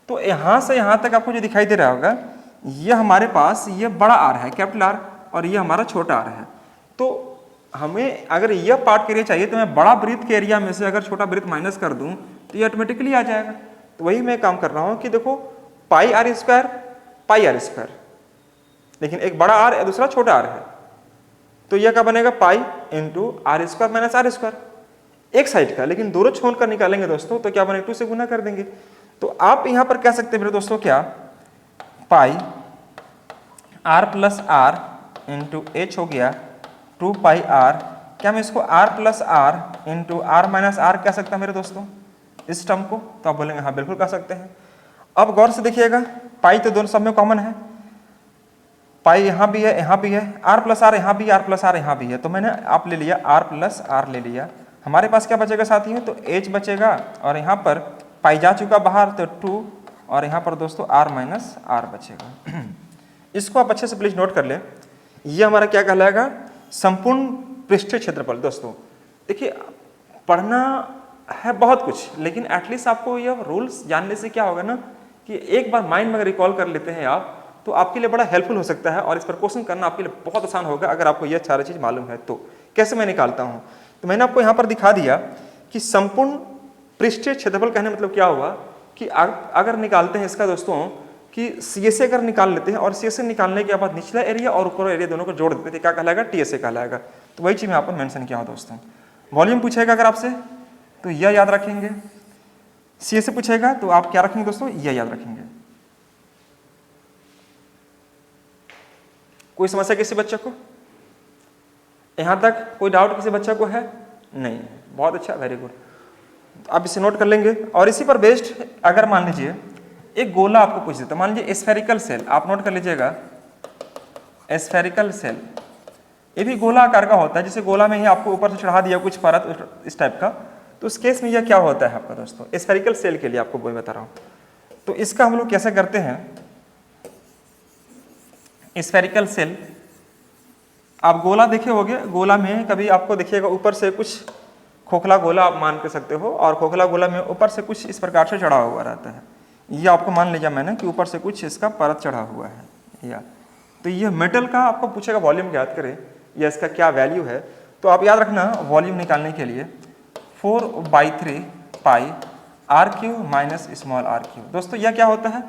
तो यहाँ से यहाँ तक आपको जो दिखाई दे रहा होगा, ये हमारे पास ये बड़ा आर है, कैपिटल आर, और ये हमारा छोटा आर है। तो हमें अगर यह पार्ट के एरिया चाहिए, तो मैं बड़ा वृत्त के एरिया में से अगर छोटा वृत्त माइनस कर दूं तो ये ऑटोमेटिकली आ जाएगा। तो वही मैं काम कर रहा हूँ कि देखो पाई आर स्क्वायर, लेकिन एक बड़ा आर है दूसरा छोटा आर है, तो यह क्या बनेगा, pi into are square minus are square एक साइड का, लेकिन दोनों छोड़कर निकालेंगे दोस्तों तो क्या बनेगा, 2 से गुना कर देंगे। तो आप यहां पर कह सकते हैं मेरे दोस्तों क्या, pi are plus are into h हो गया 2 पाई आर, क्या मैं इसको r plus are into r minus r कह सकता हूं मेरे दोस्तों इस टर्म को, तो आप बोलेंगे हाँ बिल्कुल कह सकते हैं। अब गौर से देखिएगा, पाई तो दोनों सब में कॉमन है, पाई यहाँ भी है यहाँ भी है, आर प्लस आर यहाँ भी, आर प्लस आर यहाँ भी है, तो मैंने आप ले लिया आर प्लस आर ले लिया। हमारे पास क्या बचेगा साथियों, तो एच बचेगा, और यहाँ पर पाई जा चुका बाहर तो 2, और यहाँ पर दोस्तों आर माइनस आर बचेगा। इसको आप अच्छे से प्लीज नोट कर लें, ये हमारा क्या कहलाएगा, संपूर्ण पृष्ठीय क्षेत्रफल। दोस्तों देखिए पढ़ना है बहुत कुछ, लेकिन एटलीस्ट आपको यह रूल्स जानने से क्या होगा ना, कि एक बार माइंड में अगर रिकॉल कर लेते हैं आप, तो आपके लिए बड़ा हेल्पफुल हो सकता है, और इस पर क्वेश्चन करना आपके लिए बहुत आसान होगा अगर आपको यह सारी चीज मालूम है। तो कैसे मैं निकालता हूं, तो मैंने आपको यहां पर दिखा दिया कि संपूर्ण पृष्ठीय क्षेत्रफल कहने मतलब क्या हुआ, कि अगर निकालते हैं इसका दोस्तों, कि सीएसए अगर निकाल लेते हैं, और सीएसए निकालने के बाद निचला एरिया और ऊपर एरिया दोनों को जोड़ देते हैं, क्या कहलाएगा, टीएसए कहलाएगा। तो वही चीज मैं यहाँ पर मेंशन किया हूं दोस्तों। वॉल्यूम पूछेगा अगर आपसे तो यह याद रखेंगे, सीएसए पूछेगा तो आप क्या रखेंगे दोस्तों, यह याद रखेंगे। कोई समस्या किसी बच्चे को, यहां तक कोई डाउट किसी बच्चे को है, नहीं, बहुत अच्छा, वेरी गुड। आप इसे नोट कर लेंगे, और इसी पर बेस्ड अगर मान लीजिए एक गोला आपको पूछ देता, मान लीजिए स्फेरिकल सेल, आप नोट कर लीजिएगा, स्फेरिकल सेल ये भी गोला आकार का होता है, जैसे गोला में ही आपको ऊपर से चढ़ा दिया कुछ परत इस टाइप का, तो उस केस में यह क्या होता है आपका दोस्तों, स्फेरिकल सेल के लिए आपको वही बता रहा हूं। तो इसका हम लोग कैसे करते हैं, स्फेरिकल सेल, आप गोला देखे होंगे, गोला में कभी आपको देखिएगा ऊपर से कुछ खोखला गोला आप मान कर सकते हो, और खोखला गोला में ऊपर से कुछ इस प्रकार से चढ़ा हुआ रहता है। ये आपको मान लीजिए मैंने कि ऊपर से कुछ इसका परत चढ़ा हुआ है, या तो ये मेटल का आपको पूछेगा वॉल्यूम याद करें या इसका क्या वैल्यू है। तो आप याद रखना वॉल्यूम निकालने के लिए 4/3 pi r cube minus small r cube. दोस्तों यह क्या होता है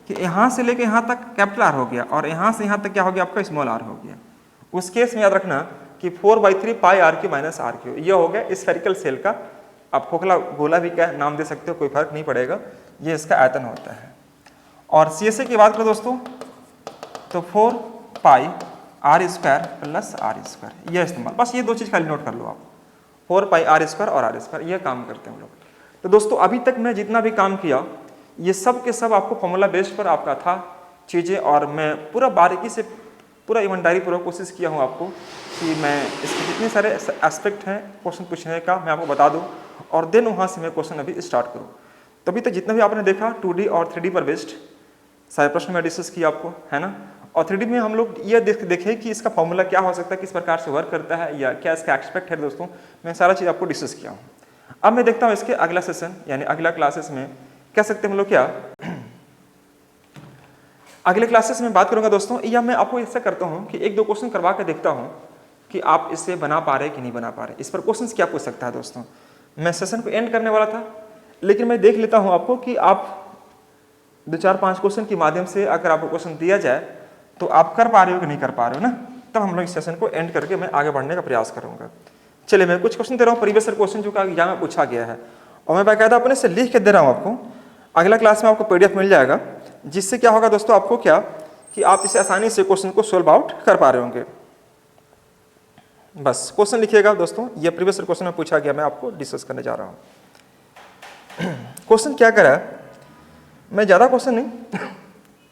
कि यहाँ से लेके यहाँ तक कैपिटल आर हो गया, और यहाँ से यहाँ तक क्या हो गया आपका स्मॉल आर हो गया। उस केस में याद रखना कि 4/3 pi r cube minus r cube, यह हो गया स्फेरिकल सेल का, आप खोखला गोला भी क्या नाम दे सकते हो, कोई फर्क नहीं पड़ेगा, ये इसका आयतन होता है। और सीएसए की बात करें दोस्तों तो 4 pi r square plus r square, यह इस्तेमाल, बस ये 2 चीज़ खाली नोट कर लो आप, 4 पाई आर स्क्वायर और आर स्क्वायर, यह काम करते हैं हम लोग। तो दोस्तों अभी तक मैं जितना भी काम किया ये सब के सब आपको फॉर्मूला बेस्ड पर आपका था चीज़ें, और मैं पूरा बारीकी से पूरा ईमानदारी पूर्वक कोशिश किया हूँ आपको कि मैं इसके जितने सारे एस्पेक्ट हैं क्वेश्चन पूछने का मैं आपको बता दूँ, और देन वहाँ से मैं क्वेश्चन अभी स्टार्ट करूँ। तभी तक जितना भी आपने देखा 2D और 3D पर बेस्ड सारे प्रश्न मैं डिस्कस किया आपको, है ना। और 3D में हम लोग ये देखें कि इसका फॉर्मूला क्या हो सकता है, किस प्रकार से वर्क करता है, या क्या इसका एक्सपेक्ट है। दोस्तों मैं सारा चीज़ आपको डिस्कस किया हूँ। अब मैं देखता हूँ इसके अगला सेशन यानी अगला क्लासेस में कह सकते हैं हम लोग क्या अगले क्लासेस में बात करूंगा दोस्तों, या मैं आपको ऐसा करता हूँ कि 1-2 क्वेश्चन करवा के देखता हूँ कि आप इससे बना पा रहे कि नहीं बना पा रहे। इस पर क्वेश्चंस क्या पूछ सकता है दोस्तों। मैं सेशन को एंड करने वाला था, लेकिन मैं देख लेता हूँ आपको कि आप 2-4-5 क्वेश्चन के माध्यम से अगर आपको क्वेश्चन दिया जाए तो आप कर पा रहे हो कि नहीं कर पा रहे हो ना, तब हम लोग इस सेशन को एंड करके मैं आगे बढ़ने का प्रयास करूंगा। चलिए मैं कुछ क्वेश्चन दे रहा हूँ, प्रीवियस क्वेश्चन जो एग्जाम में पूछा गया है, और मैं बाकायदा अपने से लिख के दे रहा हूँ आपको। अगला क्लास में आपको PDF मिल जाएगा, जिससे क्या होगा दोस्तों आपको क्या कि आप इसे आसानी से क्वेश्चन को सोल्व आउट कर पा रहे होंगे। बस क्वेश्चन लिखिएगा दोस्तों, ये प्रीवियस क्वेश्चन में पूछा गया, मैं आपको डिस्कस करने जा रहा हूँ। क्वेश्चन क्या करा, मैं ज़्यादा क्वेश्चन नहीं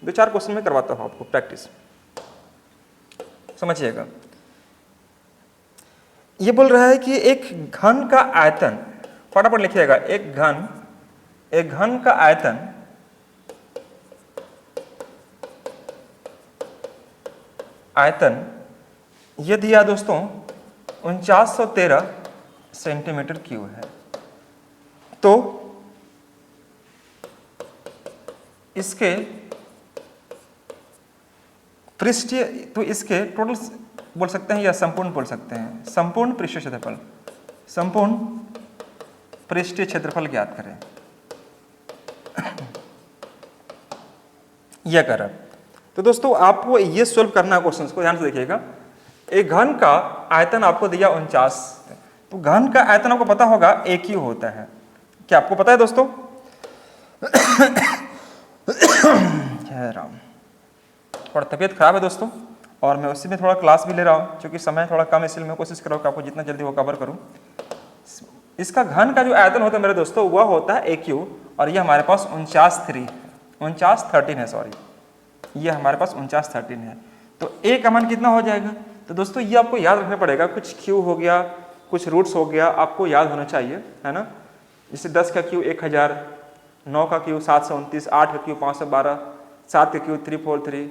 2-4 क्वेश्चन में करवाता हूँ आपको प्रैक्टिस, समझिएगा। ये बोल रहा है कि एक घन का आयतन, फटाफट लिखिएगा, एक घन का आयतन ये दिया दोस्तों 4913 सेंटीमीटर क्यूब है। तो इसके पृष्ठीय, तो इसके टोटल बोल सकते हैं या संपूर्ण बोल सकते हैं, संपूर्ण पृष्ठीय क्षेत्रफल, संपूर्ण पृष्ठीय क्षेत्रफल ज्ञात करें। यह कर, तो दोस्तों आपको ये सोल्व करना है क्वेश्चन को, ध्यान से देखिएगा। एक घन का आयतन आपको दिया 49, तो घन का आयतन आपको पता होगा AQ होता है। क्या आपको पता है दोस्तों? राम, थोड़ा तबीयत खराब है दोस्तों, और मैं उसी में थोड़ा क्लास भी ले रहा हूँ, क्योंकि समय थोड़ा कम है, इसलिए मैं कोशिश कर रहा हूँ कि आपको जितना जल्दी वो कवर करूँ। इसका घन का जो आयतन होता है मेरे दोस्तों वह होता है AQ, और ये हमारे पास 4913 है, सॉरी, ये हमारे पास 4913 है। तो A का मान कितना हो जाएगा? तो दोस्तों ये आपको याद रखना पड़ेगा, कुछ Q हो गया, कुछ रूट्स हो गया, आपको याद होना चाहिए, है ना। जैसे 10 का Q 1000, 9 का Q 729, 8 का Q 512, 7 का Q 343,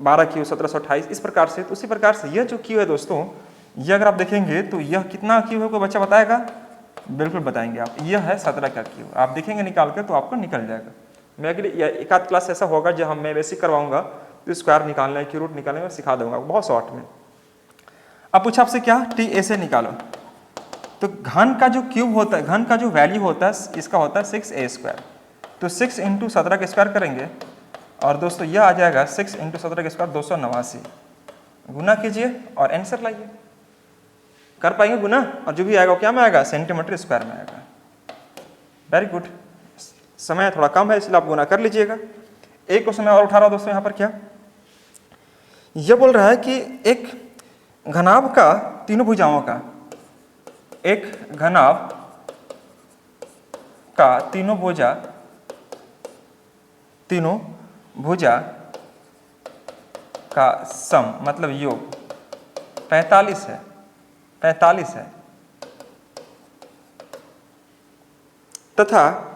12 Q 1728, इस प्रकार से। तो उसी प्रकार से यह जो Q है दोस्तों, ये अगर आप देखेंगे तो यह कितना Q है, कोई बच्चा बताएगा? बिल्कुल बताएंगे आप, यह है 17 का Q। आप देखेंगे निकाल कर तो आपको निकल जाएगा। मैं अगले एक आध क्लास ऐसा होगा जो मैं बेसिक करवाऊंगा, तो स्क्वायर निकालना है, Q रूट निकालना है, सिखा दूंगा बहुत शॉर्ट में। अब पूछा आपसे क्या, TA से निकालो। तो घन का जो क्यूब होता है, घन का जो वैल्यू होता है इसका होता है 6A²। तो 6 × 17 का स्क्वायर करेंगे, और दोस्तों यह आ जाएगा 6 × 17 का स्क्वायर 289। गुना कीजिए और आंसर लाइए। कर पाएंगे गुना? और जो भी आएगा वो क्या में आएगा? सेंटीमीटर स्क्वायर में आएगा। Very good. समय थोड़ा कम है इसलिए आप गुना कर लीजिएगा। एक क्वेश्चन मैं और उठा रहा हूं दोस्तों, यहाँ पर क्या यह बोल रहा है कि एक घनाभ का तीनों भुजाओं का, एक घनाभ का तीनों भुजा का सम मतलब योग 45 है, 45 है, तथा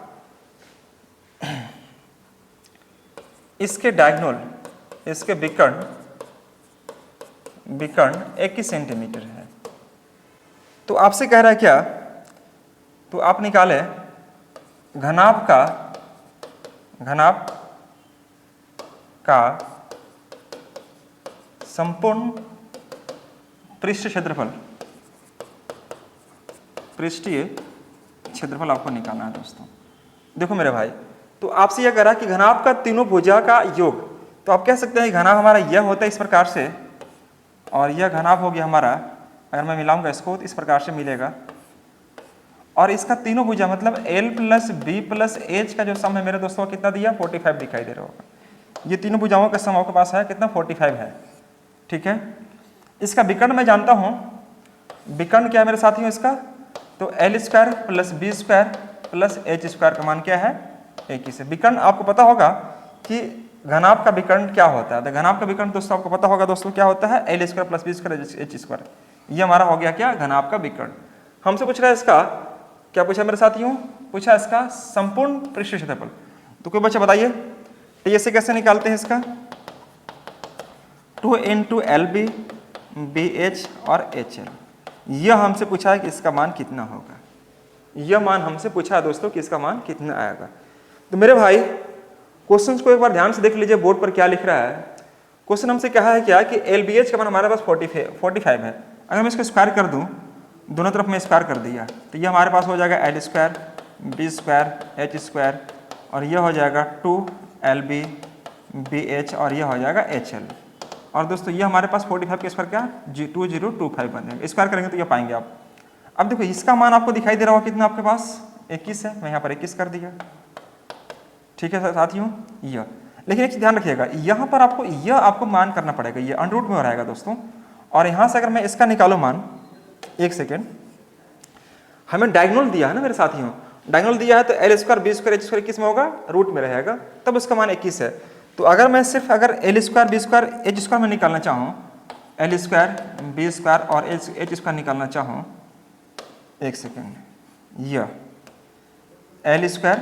इसके डायगोनल, इसके विकर्ण 21 सेंटीमीटर है। तो आपसे कह रहा है क्या, तो आप निकाले घनाभ का संपूर्ण पृष्ठीय क्षेत्रफल आपको निकालना है दोस्तों। देखो मेरे भाई, तो आपसे यह कह रहा है कि घनाभ का तीनों भुजा का योग। तो आप कह सकते हैं घनाभ हमारा यह होता है इस प्रकार से, और यह घनाभ हो गया हमारा, अगर मैं मिलाऊंगा इसको तो इस प्रकार से मिलेगा। और इसका तीनों भुजा मतलब L + B + H का जो सम है मेरे दोस्तों कितना दिया? 45 दिखाई दे रहा होगा। ये तीनों भुजाओं का सम आपके पास है कितना? 45 है। ठीक है, इसका विकर्ण मैं जानता हूं, विकर्ण क्या है मेरे साथियों इसका? तो L² + B² plus H square का मान क्या है 21 है। विकर्ण आपको पता होगा कि घनाभ का विकर्ण क्या होता है। तो घनाभ का विकर्ण दोस्तों आपको पता होगा दोस्तों क्या होता है L square plus B square H square. ये हमारा हो गया क्या घनाभ का विकर्ण। हमसे पूछ रहा है इसका क्या पूछा मेरे साथियों, पूछा इसका संपूर्ण पृष्ठ क्षेत्रफल। तो कोई बच्चा बताइए टीएसए कैसे निकालते हैं इसका 2 into LB BH और HL। यह हमसे पूछा है कि इसका मान कितना होगा। यह मान हमसे पूछा है दोस्तों कि इसका मान कितना आएगा। तो मेरे भाई क्वेश्चंस को एक बार ध्यान से देख लीजिए बोर्ड पर क्या लिख रहा है। क्वेश्चन हमसे कहा है क्या कि LBH का मान हमारे पास 45 है। अगर मैं इसको स्क्वायर कर दूं, दोनों तरफ में स्क्वायर कर दिया तो ये हमारे पास हो जाएगा L square B square H square और यह हो जाएगा 2LB BH और यह हो जाएगा HL। और दोस्तों ये हमारे पास 45 के स्क्वायर क्या 2025 बन जाएगा। स्क्वायर करेंगे तो ये पाएंगे आप। अब देखो इसका मान आपको दिखाई दे रहा होगा कितना आपके पास 21 है। मैं यहाँ पर 21 कर दिया, ठीक है साथियों। यह लेकिन एक चीज ध्यान रखिएगा यहाँ पर आपको यह आपको मान करना पड़ेगा, ये अंडर रूट में रहेगा दोस्तों। और यहाँ से अगर मैं इसका निकालूं मान, एक सेकेंड, हमें डायगोनल दिया है ना मेरे साथियों, डायगोनल दिया है तो L square B square H square किस में होगा रूट में रहेगा, तब उसका मान 21 है। तो अगर मैं सिर्फ अगर L square B square H square में निकालना चाहूँ, एल स्क्वायर बी स्क्वायर और एच स्क्वायर निकालना चाहूँ, एक सेकेंड, यह एल स्क्वायर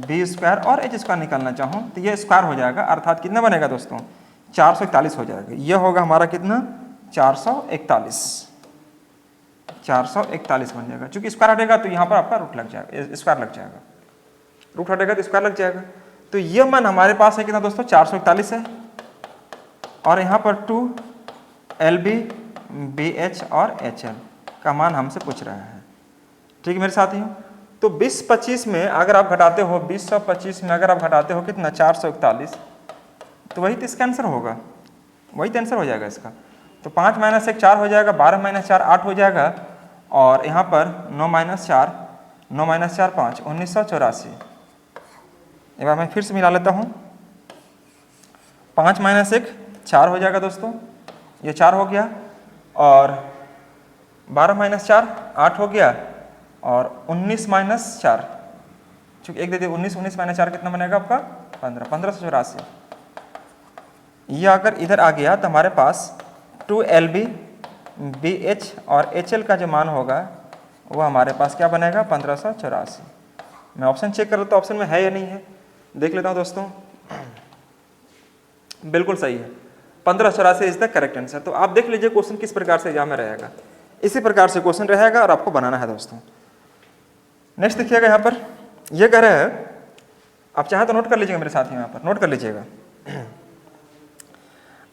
बी स्क्वायर और एच स्क्वायर निकालना चाहूँ तो यह स्क्वायर हो जाएगा, अर्थात कितना बनेगा दोस्तों 441 हो जाएगा। यह होगा हमारा कितना 441 बन जाएगा। चूंकि स्क्वायर हटेगा तो यहाँ पर आपका रूट लग जाएगा, स्क्वायर लग जाएगा, रूट हटेगा तो स्क्वायर लग जाएगा। तो यह मान हमारे पास है कितना दोस्तों 441 है और यहाँ पर 2LB BH और HL का मान हमसे पूछ रहा है, ठीक है मेरे साथियों। तो 20-25 में अगर आप घटाते हो 20-25 में अगर आप घटाते हो कितना 441, तो वही तो इसका आंसर होगा, वही तो आंसर हो जाएगा इसका। तो 5 - 1 4 हो जाएगा, 12 - 4 8 हो जाएगा और यहाँ पर 9 - 4 5 1984। एक बार मैं फिर से मिला लेता हूँ, 5 - 1 4 हो जाएगा दोस्तों, ये 4 हो गया और 12 - 4 8 हो गया और 19 - 4 चूँकि एक दे दिए 19 - 4 कितना बनेगा आपका 1584। यह अगर इधर आ गया तो हमारे पास 2LB BH और HL का जो मान होगा वो हमारे पास क्या बनेगा 1584। मैं ऑप्शन चेक कर रहा तो ऑप्शन में है या नहीं है, देख लेता हूँ दोस्तों। बिल्कुल सही है, 1584 इज द करेक्ट आंसर। तो आप देख लीजिए क्वेश्चन किस प्रकार से एग्जाम में रहेगा, इसी प्रकार से क्वेश्चन रहेगा और आपको बनाना है दोस्तों। नेक्स्ट देखिएगा, यहाँ पर ये कह रहे हैं, आप चाहे तो नोट कर लीजिएगा मेरे साथ, यहाँ पर नोट कर लीजिएगा।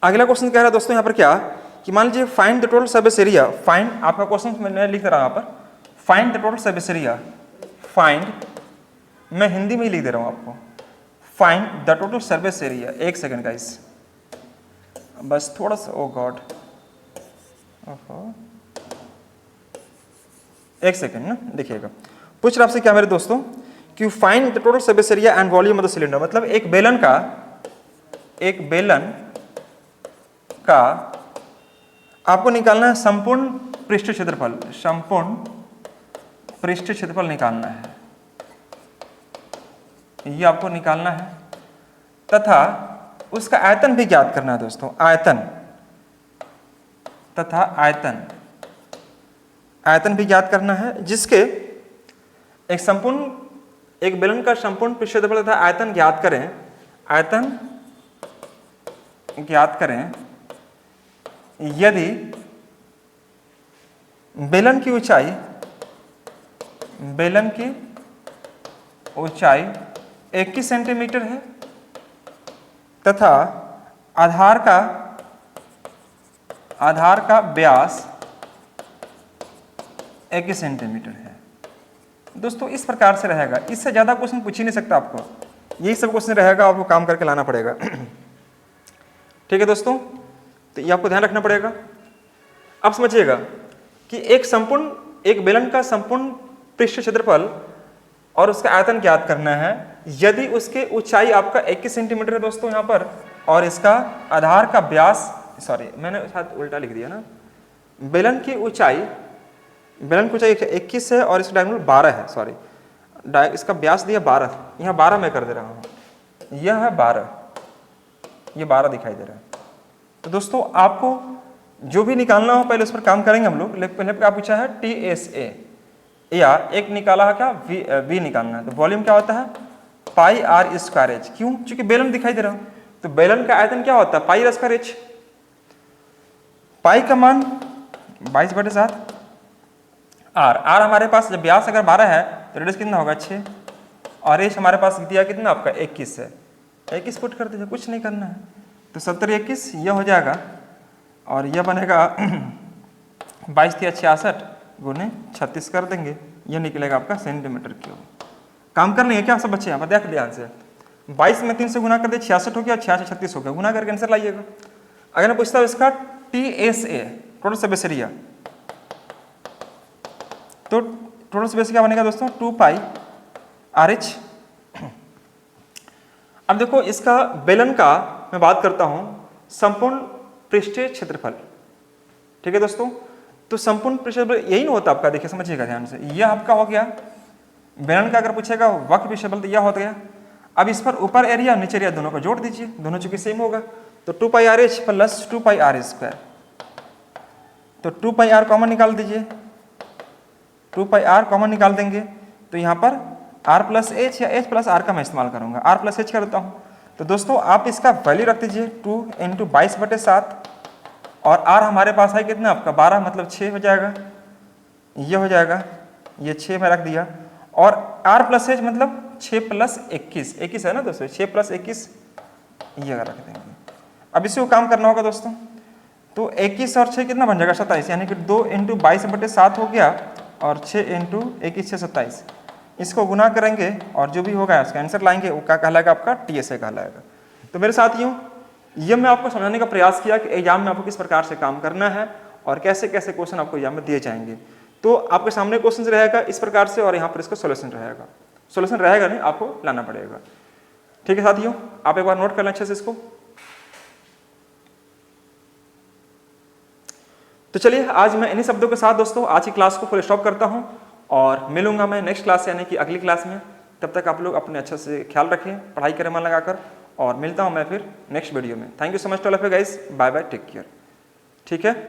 अगला क्वेश्चन कह रहा है दोस्तों यहाँ पर क्या कि मान लीजिए find the total service area. Find आपका क्वेश्चन मैं लिख रहा हूँ यहाँ पर, find the total service area. Find, मैं हिंदी में ही लिख दे रहा हूँ आपको, find the total service area. एक सेकेंड गाइस, बस थोड़ा सा, ओ गॉड, एक सेकेंड ना, देखिएगा पूछ रहा आपसे क्या मेरे दोस्तों कि find the total service area and volume of the cylinder. मतलब एक बेलन का आपको निकालना है संपूर्ण पृष्ठ क्षेत्रफल, संपूर्ण पृष्ठ क्षेत्रफल निकालना है, ये आपको निकालना है, तथा उसका आयतन भी ज्ञात करना है दोस्तों। आयतन तथा आयतन भी ज्ञात करना है, जिसके एक बेलन का संपूर्ण पृष्ठ क्षेत्रफल तथा आयतन ज्ञात करें, आयतन ज्ञात करें यदि बेलन की ऊंचाई 21 सेंटीमीटर है तथा आधार का व्यास 21 सेंटीमीटर है। दोस्तों इस प्रकार से रहेगा, इससे ज्यादा क्वेश्चन पूछ ही नहीं सकता आपको, यही सब क्वेश्चन रहेगा, आपको काम करके लाना पड़ेगा। ठीक है दोस्तों, तो ये आपको ध्यान रखना पड़ेगा। आप समझिएगा कि एक बेलन का संपूर्ण पृष्ठ क्षेत्रफल और उसका आयतन ज्ञात करना है यदि उसके ऊंचाई आपका 21 सेंटीमीटर है दोस्तों यहाँ पर, और इसका आधार का व्यास, सॉरी मैंने शायद उल्टा लिख दिया ना, बेलन की ऊंचाई 21 है और इसका डायमीटर 12 है, सॉरी इसका व्यास दिया 12, यहाँ 12 मैं कर दे रहा हूँ, यह है 12, ये 12 दिखाई दे रहा है। तो दोस्तों आपको जो भी निकालना हो पहले उस पर काम करेंगे हम लोग। लेकिन पहले क्या पूछा है, TSA, या एक निकाला है क्या, V निकालना है। तो वॉल्यूम क्या होता है, पाई आर स्क्वायर एच। क्यों, चूंकि बेलन दिखाई दे रहा हूँ, तो बेलन का आयतन क्या होता है, पाई आर स्क्वायर एच। पाई का मान 22/7, आर हमारे पास जब व्यास अगर 12 है तो रेडियस कितना होगा 6, और एच हमारे पास दिया कितना आपका 21 है, 21 पुट कर दीजिए, कुछ नहीं करना है। तो 70 21 यह हो जाएगा, और यह बनेगा 22 या 66 गुने 36 कर देंगे, यह निकलेगा आपका सेंटीमीटर क्यूब। काम कर लेंगे क्या सब बच्चे, यहाँ पर देख ध्यान से। 22 में 3 से गुना कर दे 66 हो गया, 66 36 हो गया, गुना करके आंसर लाइएगा। अगर मैं पूछता हूँ इसका TSA टोटल सरफेस एरिया, तो टोटल सरफेस क्या बनेगा दोस्तों, 2 पाई RH। अब देखो इसका बेलन का मैं बात करता हूं, संपूर्ण पृष्ठीय क्षेत्रफल, ठीक है दोस्तों। तो संपूर्ण पृष्ठीय क्षेत्रफल यही ना होता आपका, देखिए समझिएगा ध्यान से, यह आपका हो गया बेलन का। अगर पूछेगा वक्र पृष्ठफल तो यह हो गया। अब इस पर ऊपर एरिया नीचे एरिया दोनों को जोड़ दीजिए, दोनों चूंकि सेम होगा, तो 2 पाई RH प्लस 2 पाई R स्क्वायर। तो 2 पाई R कॉमन निकाल दीजिए, 2 पाई R कॉमन निकाल देंगे, तो यहाँ पर R प्लस एच या H प्लस R का मैं इस्तेमाल करूंगा, R प्लस H करता हूँ। तो दोस्तों आप इसका वैल्यू रख दीजिए 2 × 22/7, और R हमारे पास है कितना आपका 12, मतलब 6 हो जाएगा, ये हो जाएगा, ये 6 में रख दिया, और R प्लस H मतलब 6 + 21, 21 है ना दोस्तों, 6 + 21 ये रख देंगे। अब इसी को काम करना होगा दोस्तों, तो 21 और 6 कितना बन जाएगा 27, यानी कि 2 × 22/7 हो गया, और 6 × 21 6 27, इसको गुना करेंगे और जो भी होगा उसका आंसर लाएंगे, वो क्या कहलाएगा आपका TSA कहलाएगा। तो मेरे साथियों ये मैं आपको समझाने का प्रयास किया कि एग्जाम में आपको किस प्रकार से काम करना है और कैसे कैसे क्वेश्चन आपको एग्जाम में दिए जाएंगे। तो आपके सामने क्वेश्चन रहेगा इस प्रकार से, और यहाँ पर इसका सोल्यूशन रहेगा, सोल्यूशन रहेगा नहीं, आपको लाना पड़ेगा। ठीक है साथियों, आप एक बार नोट कर लें अच्छे से इसको। तो चलिए आज मैं इन्हीं शब्दों के साथ दोस्तों आज की क्लास को फुल स्टॉप करता हूं, और मिलूंगा मैं नेक्स्ट क्लास यानी कि अगली क्लास में। तब तक आप लोग अपने अच्छे से ख्याल रखें, पढ़ाई करें मन लगाकर, और मिलता हूं मैं फिर नेक्स्ट वीडियो में। Thank you so much to all of you guys, bye bye, take care. ठीक है।